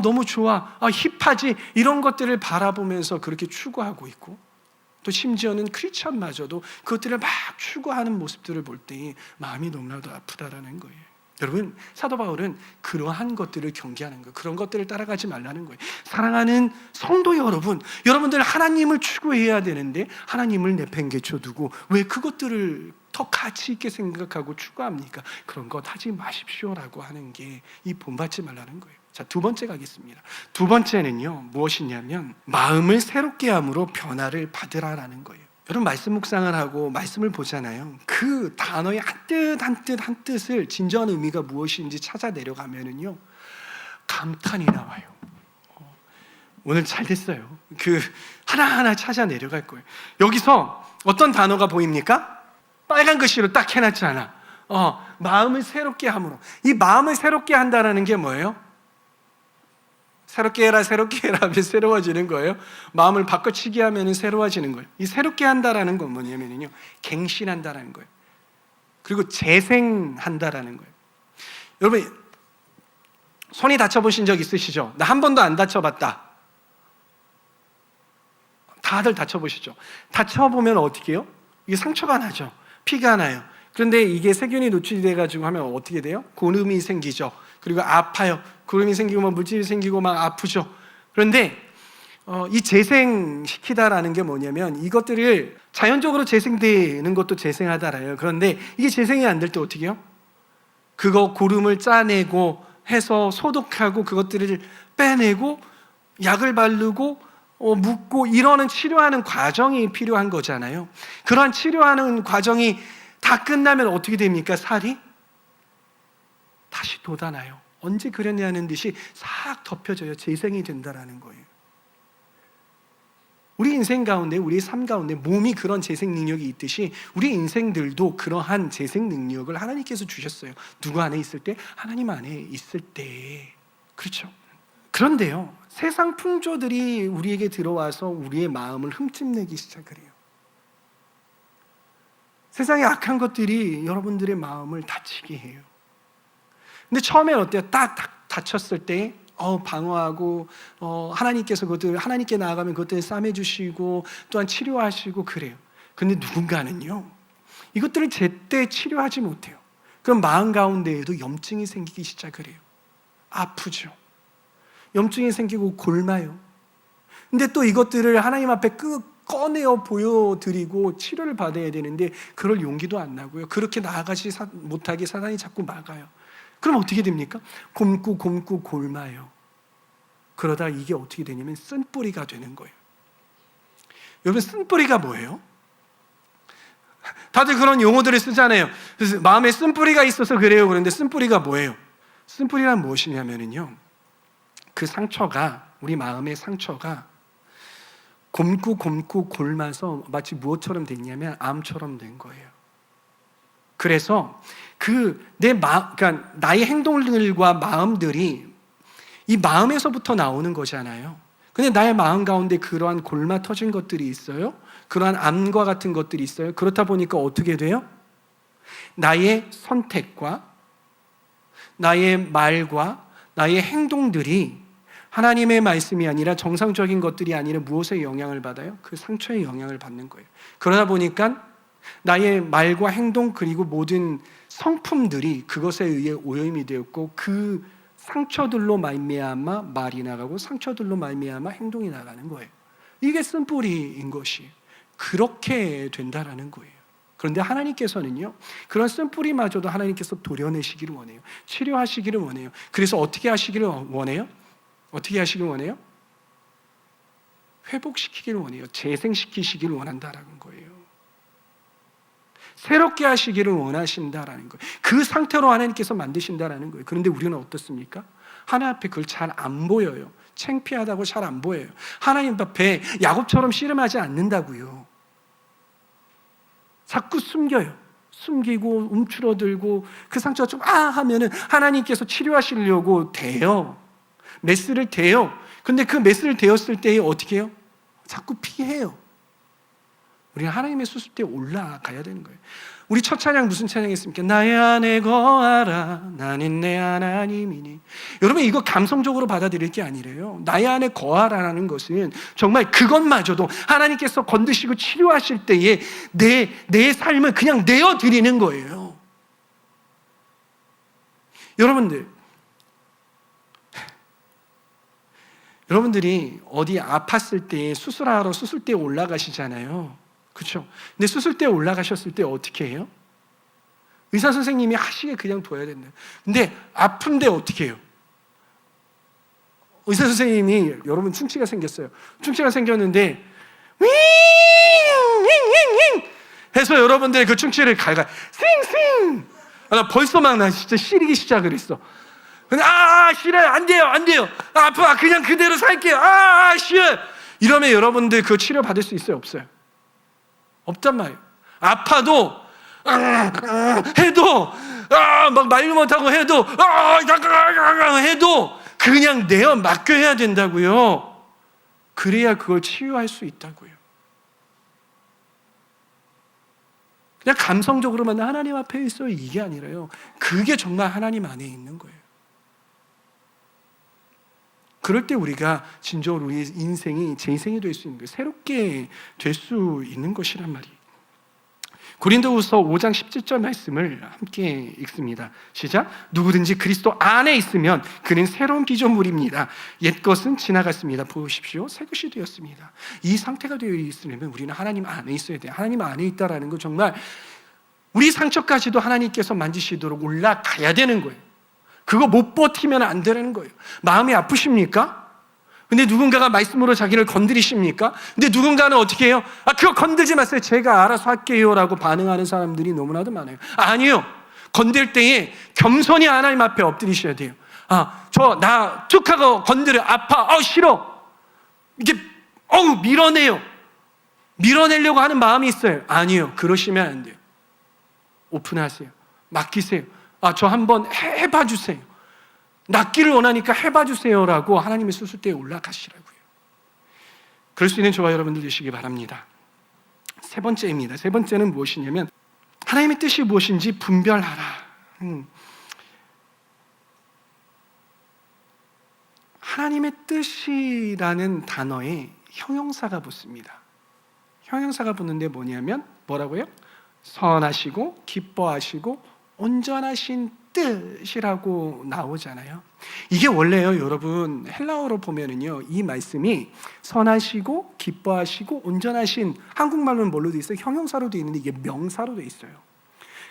너무 좋아, 힙하지, 이런 것들을 바라보면서 그렇게 추구하고 있고, 또 심지어는 크리스천마저도 그것들을 막 추구하는 모습들을 볼 때 마음이 너무나도 아프다라는 거예요. 여러분, 사도 바울은 그러한 것들을 경계하는 거예요. 그런 것들을 따라가지 말라는 거예요. 사랑하는 성도 여러분, 여러분들 하나님을 추구해야 되는데 하나님을 내팽개쳐 두고 왜 그것들을 더 가치 있게 생각하고 추구합니까? 그런 것 하지 마십시오라고 하는 게 이 본받지 말라는 거예요. 자, 두 번째 가겠습니다. 두 번째는요, 무엇이냐면 마음을 새롭게 함으로 변화를 받으라라는 거예요. 여러분, 말씀 묵상을 하고 말씀을 보잖아요. 그 단어의 한 뜻을 진정한 의미가 무엇인지 찾아 내려가면은요, 감탄이 나와요. 오늘 잘 됐어요. 그 하나하나 찾아 내려갈 거예요. 여기서 어떤 단어가 보입니까? 빨간 글씨로 딱 해놨잖아. 마음을 새롭게 함으로. 이 마음을 새롭게 한다라는 게 뭐예요? 새롭게 해라, 새롭게 해라 하면 새로워지는 거예요. 마음을 바꿔치기 하면 새로워지는 거예요. 이 새롭게 한다라는 건 뭐냐면요, 갱신한다라는 거예요. 그리고 재생한다라는 거예요. 여러분, 손이 다쳐보신 적 있으시죠? 나 한 번도 안 다쳐봤다. 다들 다쳐보시죠? 다쳐보면 어떻게 해요? 이게 상처가 나죠. 피가 나요. 그런데 이게 세균이 노출돼가지고 하면 어떻게 돼요? 고름이 생기죠. 그리고 아파요. 고름이 생기고 막 물질이 생기고 막 아프죠. 그런데 이 재생시키다라는 게 뭐냐면 이것들을 자연적으로 재생되는 것도 재생하다라요. 그런데 이게 재생이 안 될 때 어떻게 해요? 그거 고름을 짜내고 해서 소독하고 그것들을 빼내고 약을 바르고 묻고 이러는 치료하는 과정이 필요한 거잖아요. 그러한 치료하는 과정이 다 끝나면 어떻게 됩니까? 살이 다시 돋아나요. 언제 그랬냐는 듯이 싹 덮여져요. 재생이 된다라는 거예요. 우리 인생 가운데, 우리 삶 가운데 몸이 그런 재생 능력이 있듯이 우리 인생들도 그러한 재생 능력을 하나님께서 주셨어요. 누구 안에 있을 때? 하나님 안에 있을 때. 그렇죠? 그런데요, 세상 풍조들이 우리에게 들어와서 우리의 마음을 흠집내기 시작을 해요. 세상의 악한 것들이 여러분들의 마음을 다치게 해요. 근데 처음엔 어때요? 딱 다쳤을 때 방어하고 하나님께서 그것들 하나님께 나아가면 그것들을 싸매주시고 또한 치료하시고 그래요. 근데 누군가는요, 이것들을 제때 치료하지 못해요. 그럼 마음 가운데에도 염증이 생기기 시작을 해요. 아프죠. 염증이 생기고 골마요. 근데 또 이것들을 하나님 앞에 꺼내어 보여드리고 치료를 받아야 되는데 그럴 용기도 안 나고요. 그렇게 나아가지 못하게 사단이 자꾸 막아요. 그럼 어떻게 됩니까? 곰고 골마요. 그러다 이게 어떻게 되냐면 쓴뿌리가 되는 거예요. 여러분, 쓴뿌리가 뭐예요? 다들 그런 용어들을 쓰잖아요. 그래서 마음에 쓴뿌리가 있어서 그래요. 그런데 쓴뿌리가 뭐예요? 쓴뿌리란 무엇이냐면요, 그 상처가, 우리 마음의 상처가 곰고 골마서 마치 무엇처럼 됐냐면 암처럼 된 거예요. 그래서 그러니까 나의 행동들과 마음들이 이 마음에서부터 나오는 거잖아요. 근데 나의 마음 가운데 그러한 골마 터진 것들이 있어요. 그러한 암과 같은 것들이 있어요. 그렇다 보니까 어떻게 돼요? 나의 선택과 나의 말과 나의 행동들이 하나님의 말씀이 아니라 정상적인 것들이 아니라 무엇에 영향을 받아요? 그 상처에 영향을 받는 거예요. 그러다 보니까 나의 말과 행동 그리고 모든 성품들이 그것에 의해 오염이 되었고 그 상처들로 말미암아 말이 나가고 상처들로 말미암아 행동이 나가는 거예요. 이게 쓴뿌리인 것이 그렇게 된다라는 거예요. 그런데 하나님께서는요, 그런 쓴뿌리마저도 하나님께서 도려내시기를 원해요. 치료하시기를 원해요. 그래서 어떻게 하시기를 원해요? 어떻게 하시길 원해요? 회복시키기를 원해요. 재생시키시기를 원한다라는 거예요. 새롭게 하시기를 원하신다라는 거예요. 그 상태로 하나님께서 만드신다라는 거예요. 그런데 우리는 어떻습니까? 하나님 앞에 그걸 잘 안 보여요. 창피하다고 잘 안 보여요. 하나님 앞에 야곱처럼 씨름하지 않는다고요. 자꾸 숨겨요. 숨기고 움츠러들고 그 상처가 좀 하면은 하나님께서 치료하시려고 대요. 메스를 대요. 근데 그 메스를 대었을 때 어떻게 해요? 자꾸 피해요. 우리는 하나님의 수습대에 올라가야 되는 거예요. 우리 첫 찬양 무슨 찬양이었습니까? 나의 안에 거하라 나는 내 하나님이니. 여러분 이거 감성적으로 받아들일 게 아니래요. 나의 안에 거하라는 것은 정말 그것마저도 하나님께서 건드시고 치료하실 때에 내 삶을 그냥 내어드리는 거예요. 여러분들이 어디 아팠을 때 수술하러 수술대에 올라가시잖아요. 그렇죠? 근데 수술대에 올라가셨을 때 어떻게 해요? 의사 선생님이 하시게 그냥 둬야 된다. 근데 아픈데 어떻게 해요? 의사 선생님이 여러분 충치가 생겼어요. 충치가 생겼는데 해서 여러분들 그 충치를 갈가 싱싱. 나 벌써 막 나 진짜 시리기 시작을 했어. 근데 싫어요. 안 돼요. 아파. 그냥 그대로 살게요. 싫어요. 이러면 여러분들 그 치료 받을 수 있어요? 없어요? 없단 말이에요. 아파도 해도 막 말도 못하고 해도 그냥 내어 맡겨야 된다고요. 그래야 그걸 치유할 수 있다고요. 그냥 감성적으로만 하나님 앞에 있어요 이게 아니라요. 그게 정말 하나님 안에 있는 거예요. 그럴 때 우리가 진정으로 우리의 인생이 재생이 될 수 있는 거예요. 새롭게 될 수 있는 것이란 말이에요. 고린도후서 5장 17절 말씀을 함께 읽습니다. 시작. 누구든지 그리스도 안에 있으면 그는 새로운 피조물입니다. 옛 것은 지나갔습니다. 보십시오. 새 것이 되었습니다. 이 상태가 되어 있으려면 우리는 하나님 안에 있어야 돼요. 하나님 안에 있다라는 건 정말 우리 상처까지도 하나님께서 만지시도록 올라가야 되는 거예요. 그거 못 버티면 안 되는 거예요. 마음이 아프십니까? 근데 누군가가 말씀으로 자기를 건드리십니까? 근데 누군가는 어떻게 해요? 그거 건들지 마세요. 제가 알아서 할게요 라고 반응하는 사람들이 너무나도 많아요. 아니요. 건들 때에 겸손히 하나님 앞에 엎드리셔야 돼요. 나 툭 하고 건드려. 아파. 싫어. 이게 밀어내요. 밀어내려고 하는 마음이 있어요. 아니요. 그러시면 안 돼요. 오픈하세요. 맡기세요. 저 한번 해봐 주세요. 낫기를 원하니까 해봐 주세요라고 하나님의 수술대에 올라가시라고요. 그럴 수 있는 저와 여러분들 되시기 바랍니다. 세 번째입니다. 세 번째는 무엇이냐면 하나님의 뜻이 무엇인지 분별하라. 하나님의 뜻이라는 단어에 형용사가 붙습니다. 형용사가 붙는데 뭐라고요? 선하시고 기뻐하시고 온전하신 뜻이라고 나오잖아요. 이게 원래요, 여러분 헬라어로 보면은요, 이 말씀이 선하시고 기뻐하시고 온전하신, 한국말로는 뭘로 돼 있어요? 형용사로 돼 있는데 이게 명사로 돼 있어요.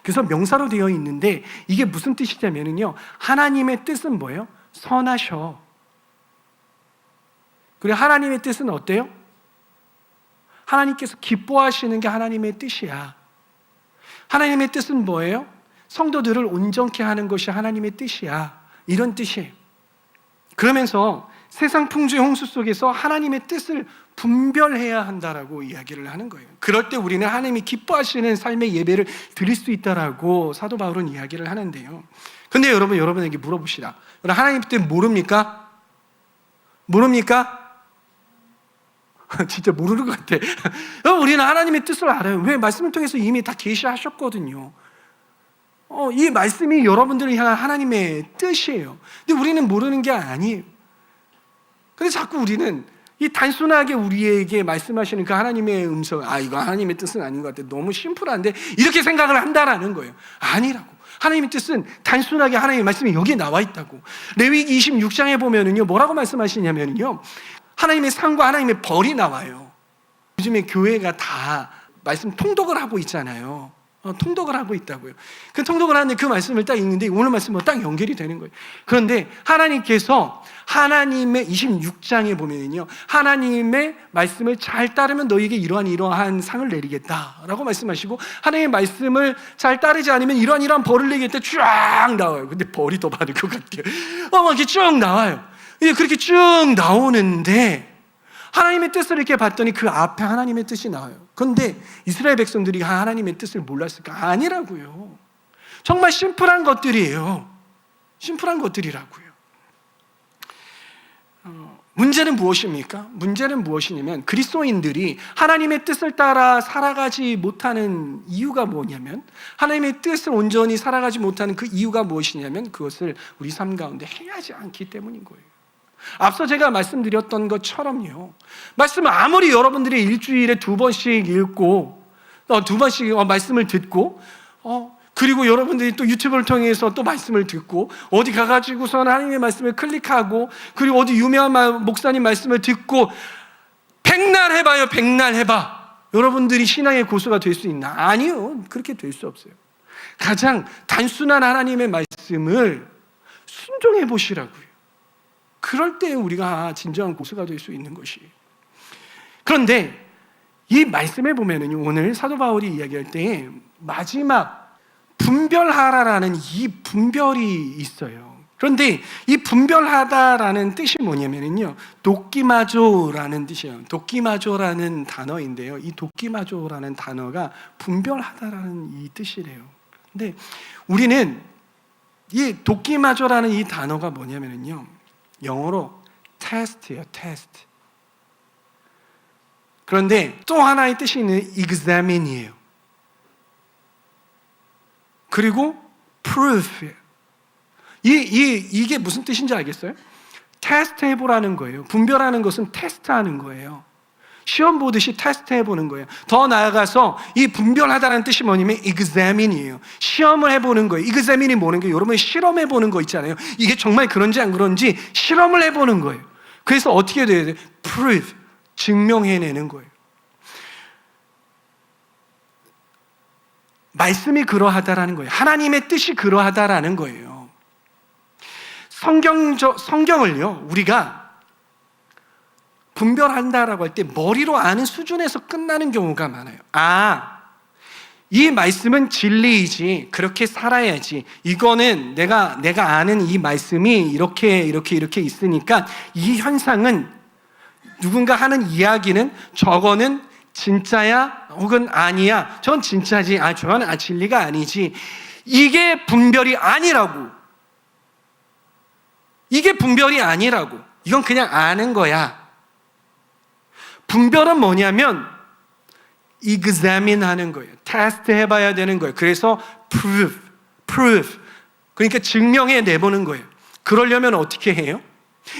그래서 명사로 되어 있는데 이게 무슨 뜻이냐면은요, 하나님의 뜻은 뭐예요? 선하셔. 그리고 하나님의 뜻은 어때요? 하나님께서 기뻐하시는 게 하나님의 뜻이야. 하나님의 뜻은 뭐예요? 성도들을 온전케 하는 것이 하나님의 뜻이야. 이런 뜻이에요. 그러면서 세상 풍조의 홍수 속에서 하나님의 뜻을 분별해야 한다라고 이야기를 하는 거예요. 그럴 때 우리는 하나님이 기뻐하시는 삶의 예배를 드릴 수 있다라고 사도 바울은 이야기를 하는데요. 근데 여러분에게 물어봅시다. 하나님 뜻 모릅니까? 모릅니까? 진짜 모르는 것 같아. 우리는 하나님의 뜻을 알아요. 왜? 말씀을 통해서 이미 다 계시하셨거든요. 이 말씀이 여러분들을 향한 하나님의 뜻이에요. 근데 우리는 모르는 게 아니에요. 근데 자꾸 우리는 이 단순하게 우리에게 말씀하시는 그 하나님의 음성, 이거 하나님의 뜻은 아닌 것 같아, 너무 심플한데, 이렇게 생각을 한다라는 거예요. 아니라고. 하나님의 뜻은 단순하게 하나님의 말씀이 여기에 나와 있다고. 레위기 26장에 보면은요, 뭐라고 말씀하시냐면요, 하나님의 상과 하나님의 벌이 나와요. 요즘에 교회가 다 말씀 통독을 하고 있잖아요. 통독을 하고 있다고요. 그 통독을 하는데 그 말씀을 딱 읽는데 오늘 말씀과 딱 연결이 되는 거예요. 그런데 하나님께서 하나님의 26장에 보면은요, 하나님의 말씀을 잘 따르면 너희에게 이러한 상을 내리겠다라고 말씀하시고, 하나님의 말씀을 잘 따르지 않으면 이러한 벌을 내리겠다 쫙 나와요. 근데 벌이 더 많을 것 같아요. 이렇게 쭉 나와요. 그렇게 쭉 나오는데 하나님의 뜻을 이렇게 봤더니 그 앞에 하나님의 뜻이 나와요. 그런데 이스라엘 백성들이 하나님의 뜻을 몰랐을까? 아니라고요. 정말 심플한 것들이에요. 심플한 것들이라고요. 문제는 무엇입니까? 문제는 무엇이냐면 그리스도인들이 하나님의 뜻을 따라 살아가지 못하는 이유가 뭐냐면, 하나님의 뜻을 온전히 살아가지 못하는 그 이유가 무엇이냐면, 그것을 우리 삶 가운데 행하지 않기 때문인 거예요. 앞서 제가 말씀드렸던 것처럼요, 말씀을 아무리 여러분들이 일주일에 2번씩 읽고 2번씩 말씀을 듣고 그리고 여러분들이 또 유튜브를 통해서 또 말씀을 듣고 어디 가가지고선 하나님의 말씀을 클릭하고 그리고 어디 유명한 목사님 말씀을 듣고 백날 해봐요. 백날 해봐. 여러분들이 신앙의 고수가 될 수 있나? 아니요. 그렇게 될 수 없어요. 가장 단순한 하나님의 말씀을 순종해 보시라고요. 그럴 때 우리가 진정한 고수가 될 수 있는 것이에요. 그런데 이 말씀에 보면은요, 오늘 사도 바울이 이야기할 때 마지막 분별하라라는 이 분별이 있어요. 그런데 이 분별하다라는 뜻이 뭐냐면요, 도끼마조라는 뜻이에요. 도끼마조라는 단어인데요, 이 도끼마조라는 단어가 분별하다라는 이 뜻이래요. 근데 우리는 이 도끼마조라는 이 단어가 뭐냐면요, 영어로 test예요, test. 그런데 또 하나의 뜻이 있는 examine이에요. 그리고 proof. 이게 무슨 뜻인지 알겠어요? 테스트 해보라는 거예요. 분별하는 것은 테스트하는 거예요. 시험 보듯이 테스트 해보는 거예요. 더 나아가서 이 분별하다라는 뜻이 뭐냐면 examine이에요. 시험을 해보는 거예요. examine이 뭐는 게, 여러분이 실험해보는 거 있잖아요. 이게 정말 그런지 안 그런지 실험을 해보는 거예요. 그래서 어떻게 돼야 돼요? prove, 증명해내는 거예요. 말씀이 그러하다라는 거예요. 하나님의 뜻이 그러하다라는 거예요. 성경을요, 우리가 분별한다라고 할 때 머리로 아는 수준에서 끝나는 경우가 많아요. 이 말씀은 진리이지, 그렇게 살아야지. 이거는 내가 아는 이 말씀이 이렇게 있으니까 이 현상은, 누군가 하는 이야기는 저거는 진짜야 혹은 아니야, 전 진짜지, 저건 진리가 아니지. 이게 분별이 아니라고. 이게 분별이 아니라고. 이건 그냥 아는 거야. 분별은 뭐냐면 examine 하는 거예요. 테스트 해봐야 되는 거예요. 그래서 prove. 그러니까 증명해 내보는 거예요. 그러려면 어떻게 해요?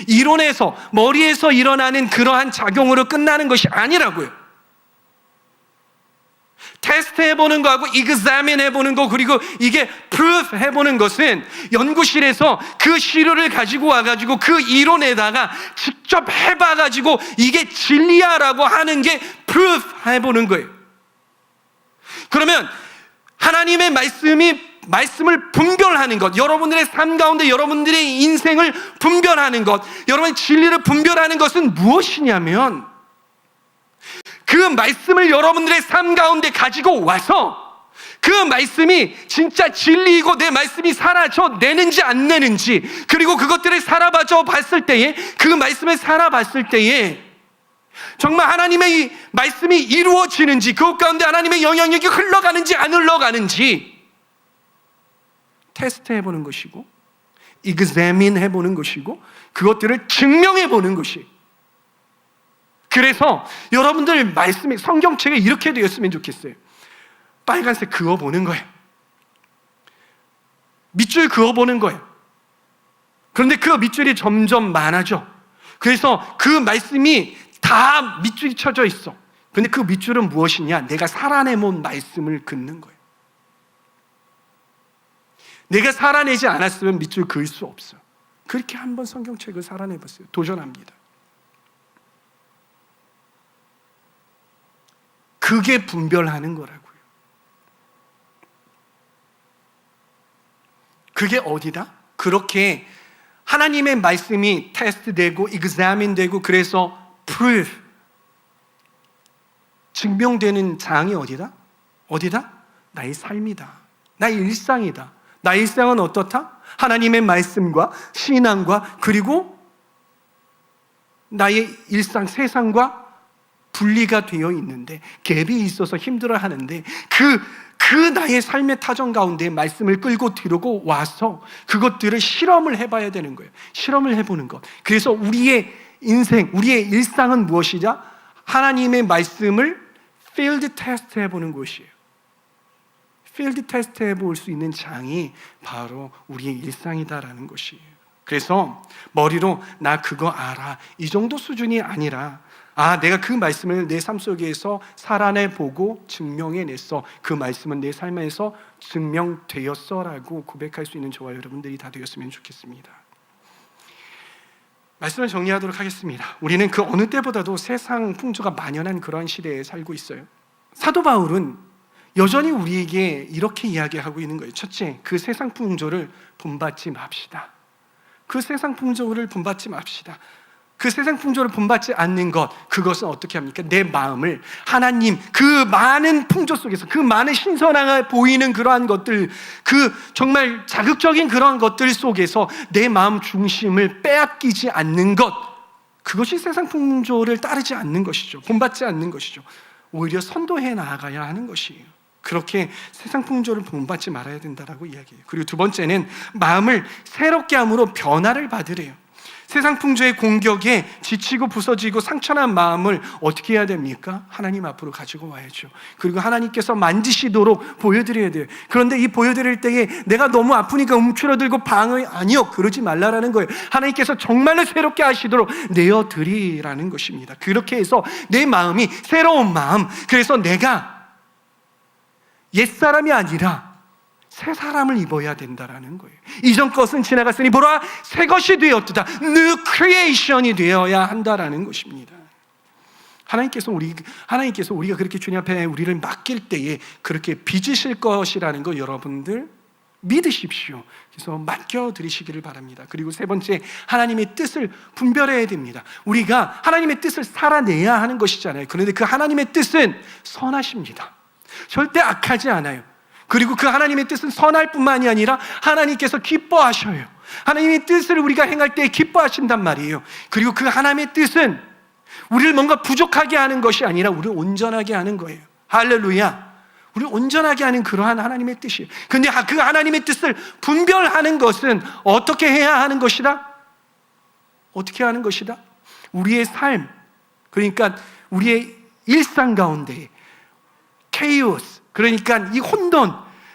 이론에서, 머리에서 일어나는 그러한 작용으로 끝나는 것이 아니라고요. 테스트 해보는 거하고 examine 해보는 거, 그리고 이게 proof 해보는 것은 연구실에서 그 시료를 가지고 와가지고 그 이론에다가 직접 해봐가지고 이게 진리야라고 하는 게 proof 해보는 거예요. 그러면 하나님의 말씀을 분별하는 것, 여러분들의 삶 가운데 여러분들의 인생을 분별하는 것, 여러분의 진리를 분별하는 것은 무엇이냐면, 그 말씀을 여러분들의 삶 가운데 가지고 와서 그 말씀이 진짜 진리이고 내 말씀이 살아내는지 안 내는지, 그리고 그것들을 봤을 때에, 그 말씀을 살아봤을 때에 정말 하나님의 말씀이 이루어지는지, 그것 가운데 하나님의 영향력이 흘러가는지 안 흘러가는지 테스트 해보는 것이고, examine 해보는 것이고, 그것들을 증명해보는 것이, 그래서 여러분들 말씀이 성경책에 이렇게 되었으면 좋겠어요. 빨간색 그어보는 거예요. 밑줄 그어보는 거예요. 그런데 그 밑줄이 점점 많아져. 그래서 그 말씀이 다 밑줄이 쳐져 있어. 근데 그 밑줄은 무엇이냐? 내가 살아내본 말씀을 긋는 거예요. 내가 살아내지 않았으면 밑줄 그을 수 없어. 그렇게 한번 성경책을 살아내봤어요. 도전합니다. 그게 분별하는 거라고요. 그게 어디다? 그렇게 하나님의 말씀이 테스트되고 examine되고 그래서 proof 증명되는 장이 어디다? 어디다? 나의 삶이다. 나의 일상이다. 나의 일상은 어떻다? 하나님의 말씀과 신앙과 그리고 나의 일상 세상과 분리가 되어 있는데 갭이 있어서 힘들어하는데 그 나의 삶의 타정 가운데 말씀을 끌고 들고 와서 그것들을 실험을 해봐야 되는 거예요. 실험을 해보는 것. 그래서 우리의 인생, 우리의 일상은 무엇이냐? 하나님의 말씀을 필드 테스트 해보는 것이에요. 필드 테스트 해볼 수 있는 장이 바로 우리의 일상이다라는 것이에요. 그래서 머리로 나 그거 알아 이 정도 수준이 아니라 내가 그 말씀을 내 삶 속에서 살아내보고 증명해냈어. 그 말씀은 내 삶에서 증명되었어라고 고백할 수 있는 저와 여러분들이 다 되었으면 좋겠습니다. 말씀을 정리하도록 하겠습니다. 우리는 그 어느 때보다도 세상 풍조가 만연한 그런 시대에 살고 있어요. 사도 바울은 여전히 우리에게 이렇게 이야기하고 있는 거예요. 첫째, 그 세상 풍조를 본받지 맙시다. 그 세상 풍조를 본받지 맙시다. 그 세상 풍조를 본받지 않는 것, 그것은 어떻게 합니까? 내 마음을 하나님 그 많은 풍조 속에서 그 많은 신선하게 보이는 그러한 것들, 그 정말 자극적인 그러한 것들 속에서 내 마음 중심을 빼앗기지 않는 것, 그것이 세상 풍조를 따르지 않는 것이죠. 본받지 않는 것이죠. 오히려 선도해 나아가야 하는 것이에요. 그렇게 세상 풍조를 본받지 말아야 된다라고 이야기해요. 그리고 두 번째는 마음을 새롭게 함으로 변화를 받으래요. 세상 풍조의 공격에 지치고 부서지고 상처난 마음을 어떻게 해야 됩니까? 하나님 앞으로 가지고 와야죠. 그리고 하나님께서 만지시도록 보여드려야 돼요. 그런데 이 보여드릴 때에 내가 너무 아프니까 움츠러들고 아니요, 그러지 말라라는 거예요. 하나님께서 정말로 새롭게 하시도록 내어드리라는 것입니다. 그렇게 해서 내 마음이 새로운 마음, 그래서 내가 옛사람이 아니라 새 사람을 입어야 된다라는 거예요. 이전 것은 지나갔으니 보라 새 것이 되었다. New creation이 되어야 한다라는 것입니다. 하나님께서 우리가 그렇게 주님 앞에 우리를 맡길 때에 그렇게 빚으실 것이라는 거 여러분들 믿으십시오. 그래서 맡겨드리시기를 바랍니다. 그리고 세 번째, 하나님의 뜻을 분별해야 됩니다. 우리가 하나님의 뜻을 살아내야 하는 것이잖아요. 그런데 그 하나님의 뜻은 선하십니다. 절대 악하지 않아요. 그리고 그 하나님의 뜻은 선할 뿐만이 아니라 하나님께서 기뻐하셔요. 하나님의 뜻을 우리가 행할 때 기뻐하신단 말이에요. 그리고 그 하나님의 뜻은 우리를 뭔가 부족하게 하는 것이 아니라 우리를 온전하게 하는 거예요. 할렐루야. 우리를 온전하게 하는 그러한 하나님의 뜻이에요. 그런데 그 하나님의 뜻을 분별하는 것은 어떻게 해야 하는 것이다? 어떻게 하는 것이다? 우리의 삶, 그러니까 우리의 일상 가운데 케이오스, 그러니까 이 혼돈,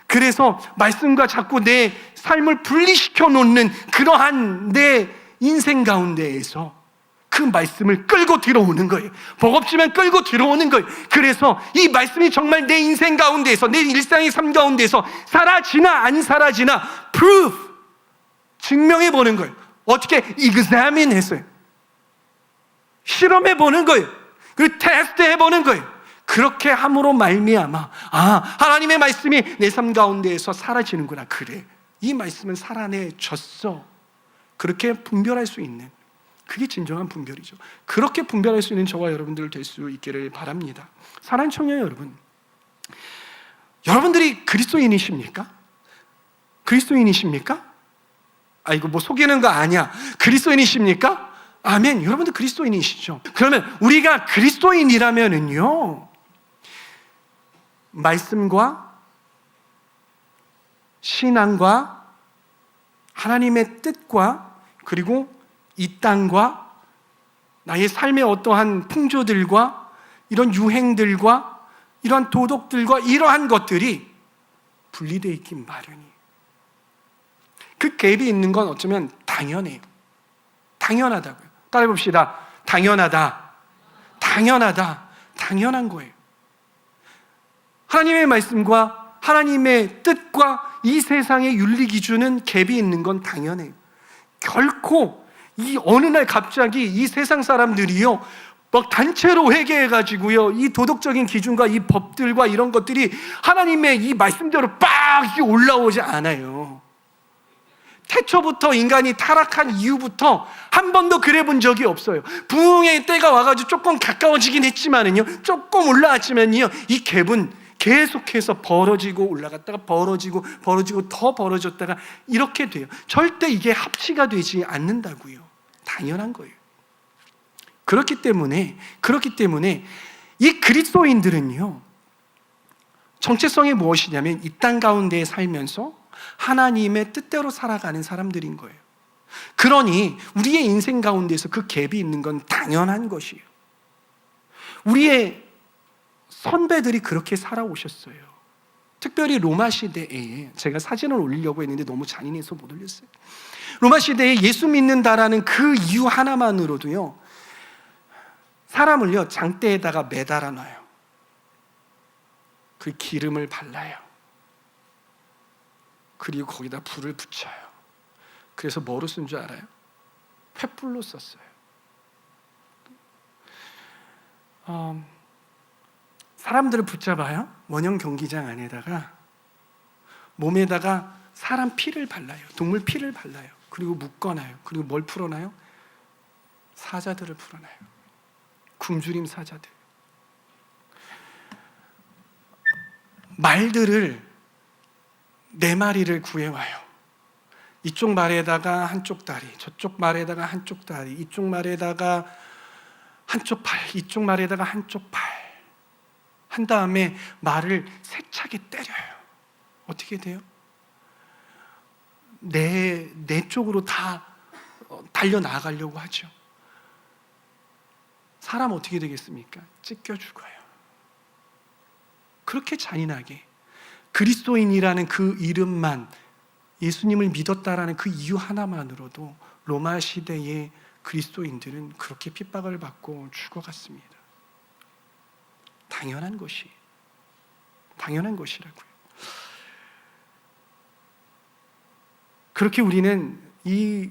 그래서 말씀과 자꾸 내 삶을 분리시켜 놓는 그러한 내 인생 가운데에서 그 말씀을 끌고 들어오는 거예요. 버겁지만 끌고 들어오는 거예요. 그래서 이 말씀이 정말 내 인생 가운데에서, 내 일상의 삶 가운데에서 사라지나 안 사라지나 proof, 증명해 보는 거예요. 어떻게? examine 했어요. 실험해 보는 거예요. 그리고 테스트 해보는 거예요. 그렇게 함으로 말미암아 하나님의 말씀이 내 삶 가운데에서 사라지는구나. 그래, 이 말씀은 살아내줬어. 그렇게 분별할 수 있는, 그게 진정한 분별이죠. 그렇게 분별할 수 있는 저와 여러분들 될 수 있기를 바랍니다. 사랑하는 청년 여러분, 여러분들이 그리스도인이십니까? 그리스도인이십니까? 이거 뭐 속이는 거 아니야. 그리스도인이십니까? 아멘. 여러분들 그리스도인이시죠? 그러면 우리가 그리스도인이라면은요, 말씀과 신앙과 하나님의 뜻과 그리고 이 땅과 나의 삶의 어떠한 풍조들과 이런 유행들과 이러한 도덕들과 이러한 것들이 분리되어 있기 마련이에요. 그 갭이 있는 건 어쩌면 당연해요. 당연하다고요. 따라해 봅시다. 당연하다. 당연하다. 당연한 거예요. 하나님의 말씀과 하나님의 뜻과 이 세상의 윤리 기준은 갭이 있는 건 당연해요. 결코 이 어느 날 갑자기 이 세상 사람들이요 막 단체로 회개해가지고요 이 도덕적인 기준과 이 법들과 이런 것들이 하나님의 이 말씀대로 빡 올라오지 않아요. 태초부터 인간이 타락한 이후부터 한 번도 그래 본 적이 없어요. 부흥의 때가 와가지고 조금 가까워지긴 했지만은요, 조금 올라왔지만요, 이 갭은 계속해서 벌어지고 올라갔다가 벌어지고 더 벌어졌다가 이렇게 돼요. 절대 이게 합치가 되지 않는다고요. 당연한 거예요. 그렇기 때문에 이 그리스도인들은요, 정체성이 무엇이냐면 이 땅 가운데 살면서 하나님의 뜻대로 살아가는 사람들인 거예요. 그러니 우리의 인생 가운데서 그 갭이 있는 건 당연한 것이에요. 우리의 선배들이 그렇게 살아오셨어요. 특별히 로마 시대에 제가 사진을 올리려고 했는데 너무 잔인해서 못 올렸어요. 로마 시대에 예수 믿는다라는 그 이유 하나만으로도요, 사람을요 장대에다가 매달아 놔요. 그 기름을 발라요. 그리고 거기다 불을 붙여요. 그래서 뭐로 쓴 줄 알아요? 횃불로 썼어요. 사람들을 붙잡아요. 원형 경기장 안에다가 몸에다가 사람 피를 발라요. 동물 피를 발라요. 그리고 묶어놔요. 그리고 뭘 풀어놔요? 사자들을 풀어놔요. 굶주림 사자들. 말들을 4마리를 구해와요. 이쪽 말에다가 한쪽 다리, 저쪽 말에다가 한쪽 다리, 이쪽 말에다가 한쪽 팔, 이쪽 말에다가 한쪽 팔 한 다음에 말을 세차게 때려요. 어떻게 돼요? 내 쪽으로 다 달려나가려고 하죠. 사람 어떻게 되겠습니까? 찢겨 죽어요. 그렇게 잔인하게 그리스도인이라는 그 이름만, 예수님을 믿었다라는 그 이유 하나만으로도 로마 시대의 그리스도인들은 그렇게 핍박을 받고 죽어갔습니다. 당연한 것이라고요. 그렇게 우리는 이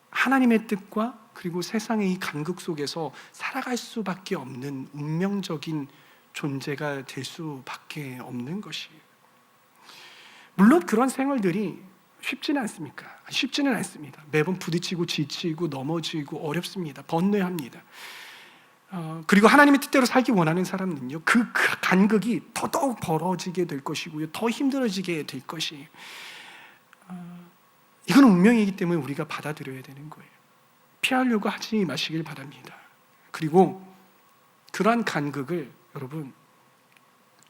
하나님의 뜻과 그리고 세상의 이 간극 속에서 살아갈 수밖에 없는 운명적인 존재가 될 수밖에 없는 것이에요. 물론 그런 생활들이 쉽지는 않습니까? 쉽지는 않습니다. 매번 부딪히고 지치고 넘어지고 어렵습니다. 번뇌합니다. 그리고 하나님의 뜻대로 살기 원하는 사람은요, 그 간극이 더더욱 벌어지게 될 것이고요, 더 힘들어지게 될 것이에요. 이건 운명이기 때문에 우리가 받아들여야 되는 거예요. 피하려고 하지 마시길 바랍니다. 그리고 그러한 간극을 여러분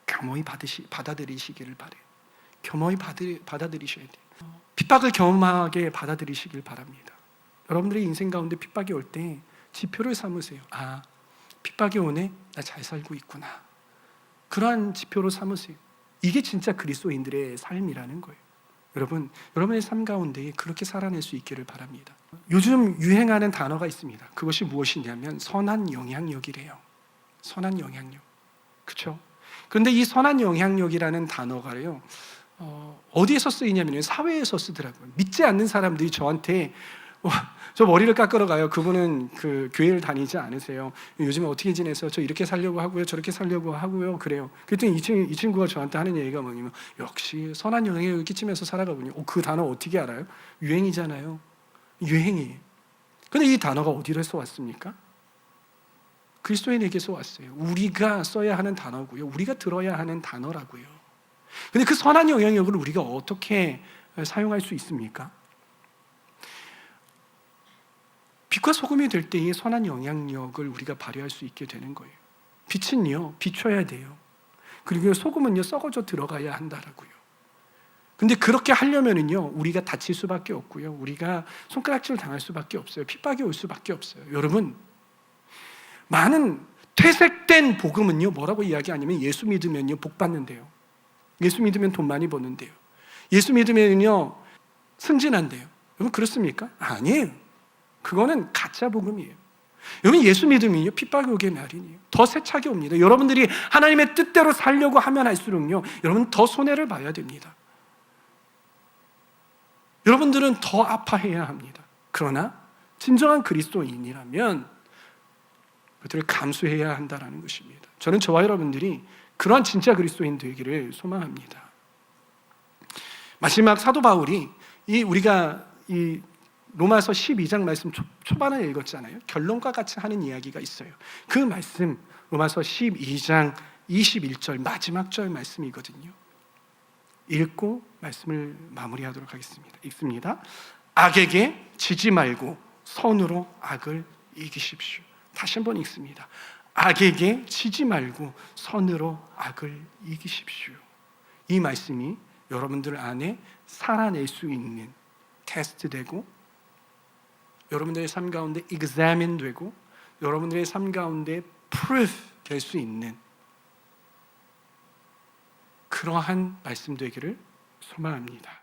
겸허히 받아들이시기를 바래요. 겸허히 받아들이셔야 돼요. 핍박을 겸하게 받아들이시길 바랍니다. 여러분들의 인생 가운데 핍박이 올 때 지표를 삼으세요. 아, 핍박이 오네? 나 잘 살고 있구나. 그러한 지표로 삼으세요. 이게 진짜 그리스도인들의 삶이라는 거예요. 여러분, 여러분의 삶 가운데 그렇게 살아낼 수 있기를 바랍니다. 요즘 유행하는 단어가 있습니다. 그것이 무엇이냐면 선한 영향력이래요. 선한 영향력. 그렇죠? 그런데 이 선한 영향력이라는 단어가요, 어디에서 쓰이냐면 사회에서 쓰더라고요. 믿지 않는 사람들이 저한테 저 머리를 깎으러 가요. 그분은 그 교회를 다니지 않으세요. 요즘에 어떻게 지내세요? 저 이렇게 살려고 하고요, 저렇게 살려고 하고요. 그래요. 그랬더니 이 친구가 저한테 하는 얘기가 뭐냐면, 역시 선한 영향력을 끼치면서 살아가군요. 그 단어 어떻게 알아요? 유행이잖아요. 유행이에요. 근데 이 단어가 어디에서 왔습니까? 그리스도인에게서 왔어요. 우리가 써야 하는 단어고요, 우리가 들어야 하는 단어라고요. 근데 그 선한 영향력을 우리가 어떻게 사용할 수 있습니까? 빛과 소금이 될 때의 선한 영향력을 우리가 발휘할 수 있게 되는 거예요. 빛은요, 비춰야 돼요. 그리고 소금은요, 썩어져 들어가야 한다라고요. 근데 그렇게 하려면은요, 우리가 다칠 수밖에 없고요, 우리가 손가락질 당할 수밖에 없어요. 핍박이 올 수밖에 없어요. 여러분, 많은 퇴색된 복음은요, 뭐라고 이야기하냐면 예수 믿으면요 복 받는데요, 예수 믿으면 돈 많이 버는데요, 예수 믿으면요 승진한대요. 여러분 그렇습니까? 아니에요. 그거는 가짜 복음이에요. 여러분 예수 믿으면요 핍박이 오게 마련이에요. 더 세차게 옵니다. 여러분들이 하나님의 뜻대로 살려고 하면 할수록요, 여러분 더 손해를 봐야 됩니다. 여러분들은 더 아파해야 합니다. 그러나 진정한 그리스도인이라면 그들을 감수해야 한다는 것입니다. 저는 저와 여러분들이 그러한 진짜 그리스도인 되기를 소망합니다. 마지막 사도 바울이 우리가 로마서 12장 말씀 초반에 읽었잖아요. 결론과 같이 하는 이야기가 있어요. 그 말씀 로마서 12장 21절 마지막 절 말씀이거든요. 읽고 말씀을 마무리하도록 하겠습니다. 읽습니다. 악에게 지지 말고 선으로 악을 이기십시오. 다시 한번 읽습니다. 악에게 지지 말고 선으로 악을 이기십시오. 이 말씀이 여러분들 안에 살아낼 수 있는 테스트되고, 여러분들의 삶 가운데 examine 되고, 여러분들의 삶 가운데 proof 될 수 있는 그러한 말씀 되기를 소망합니다.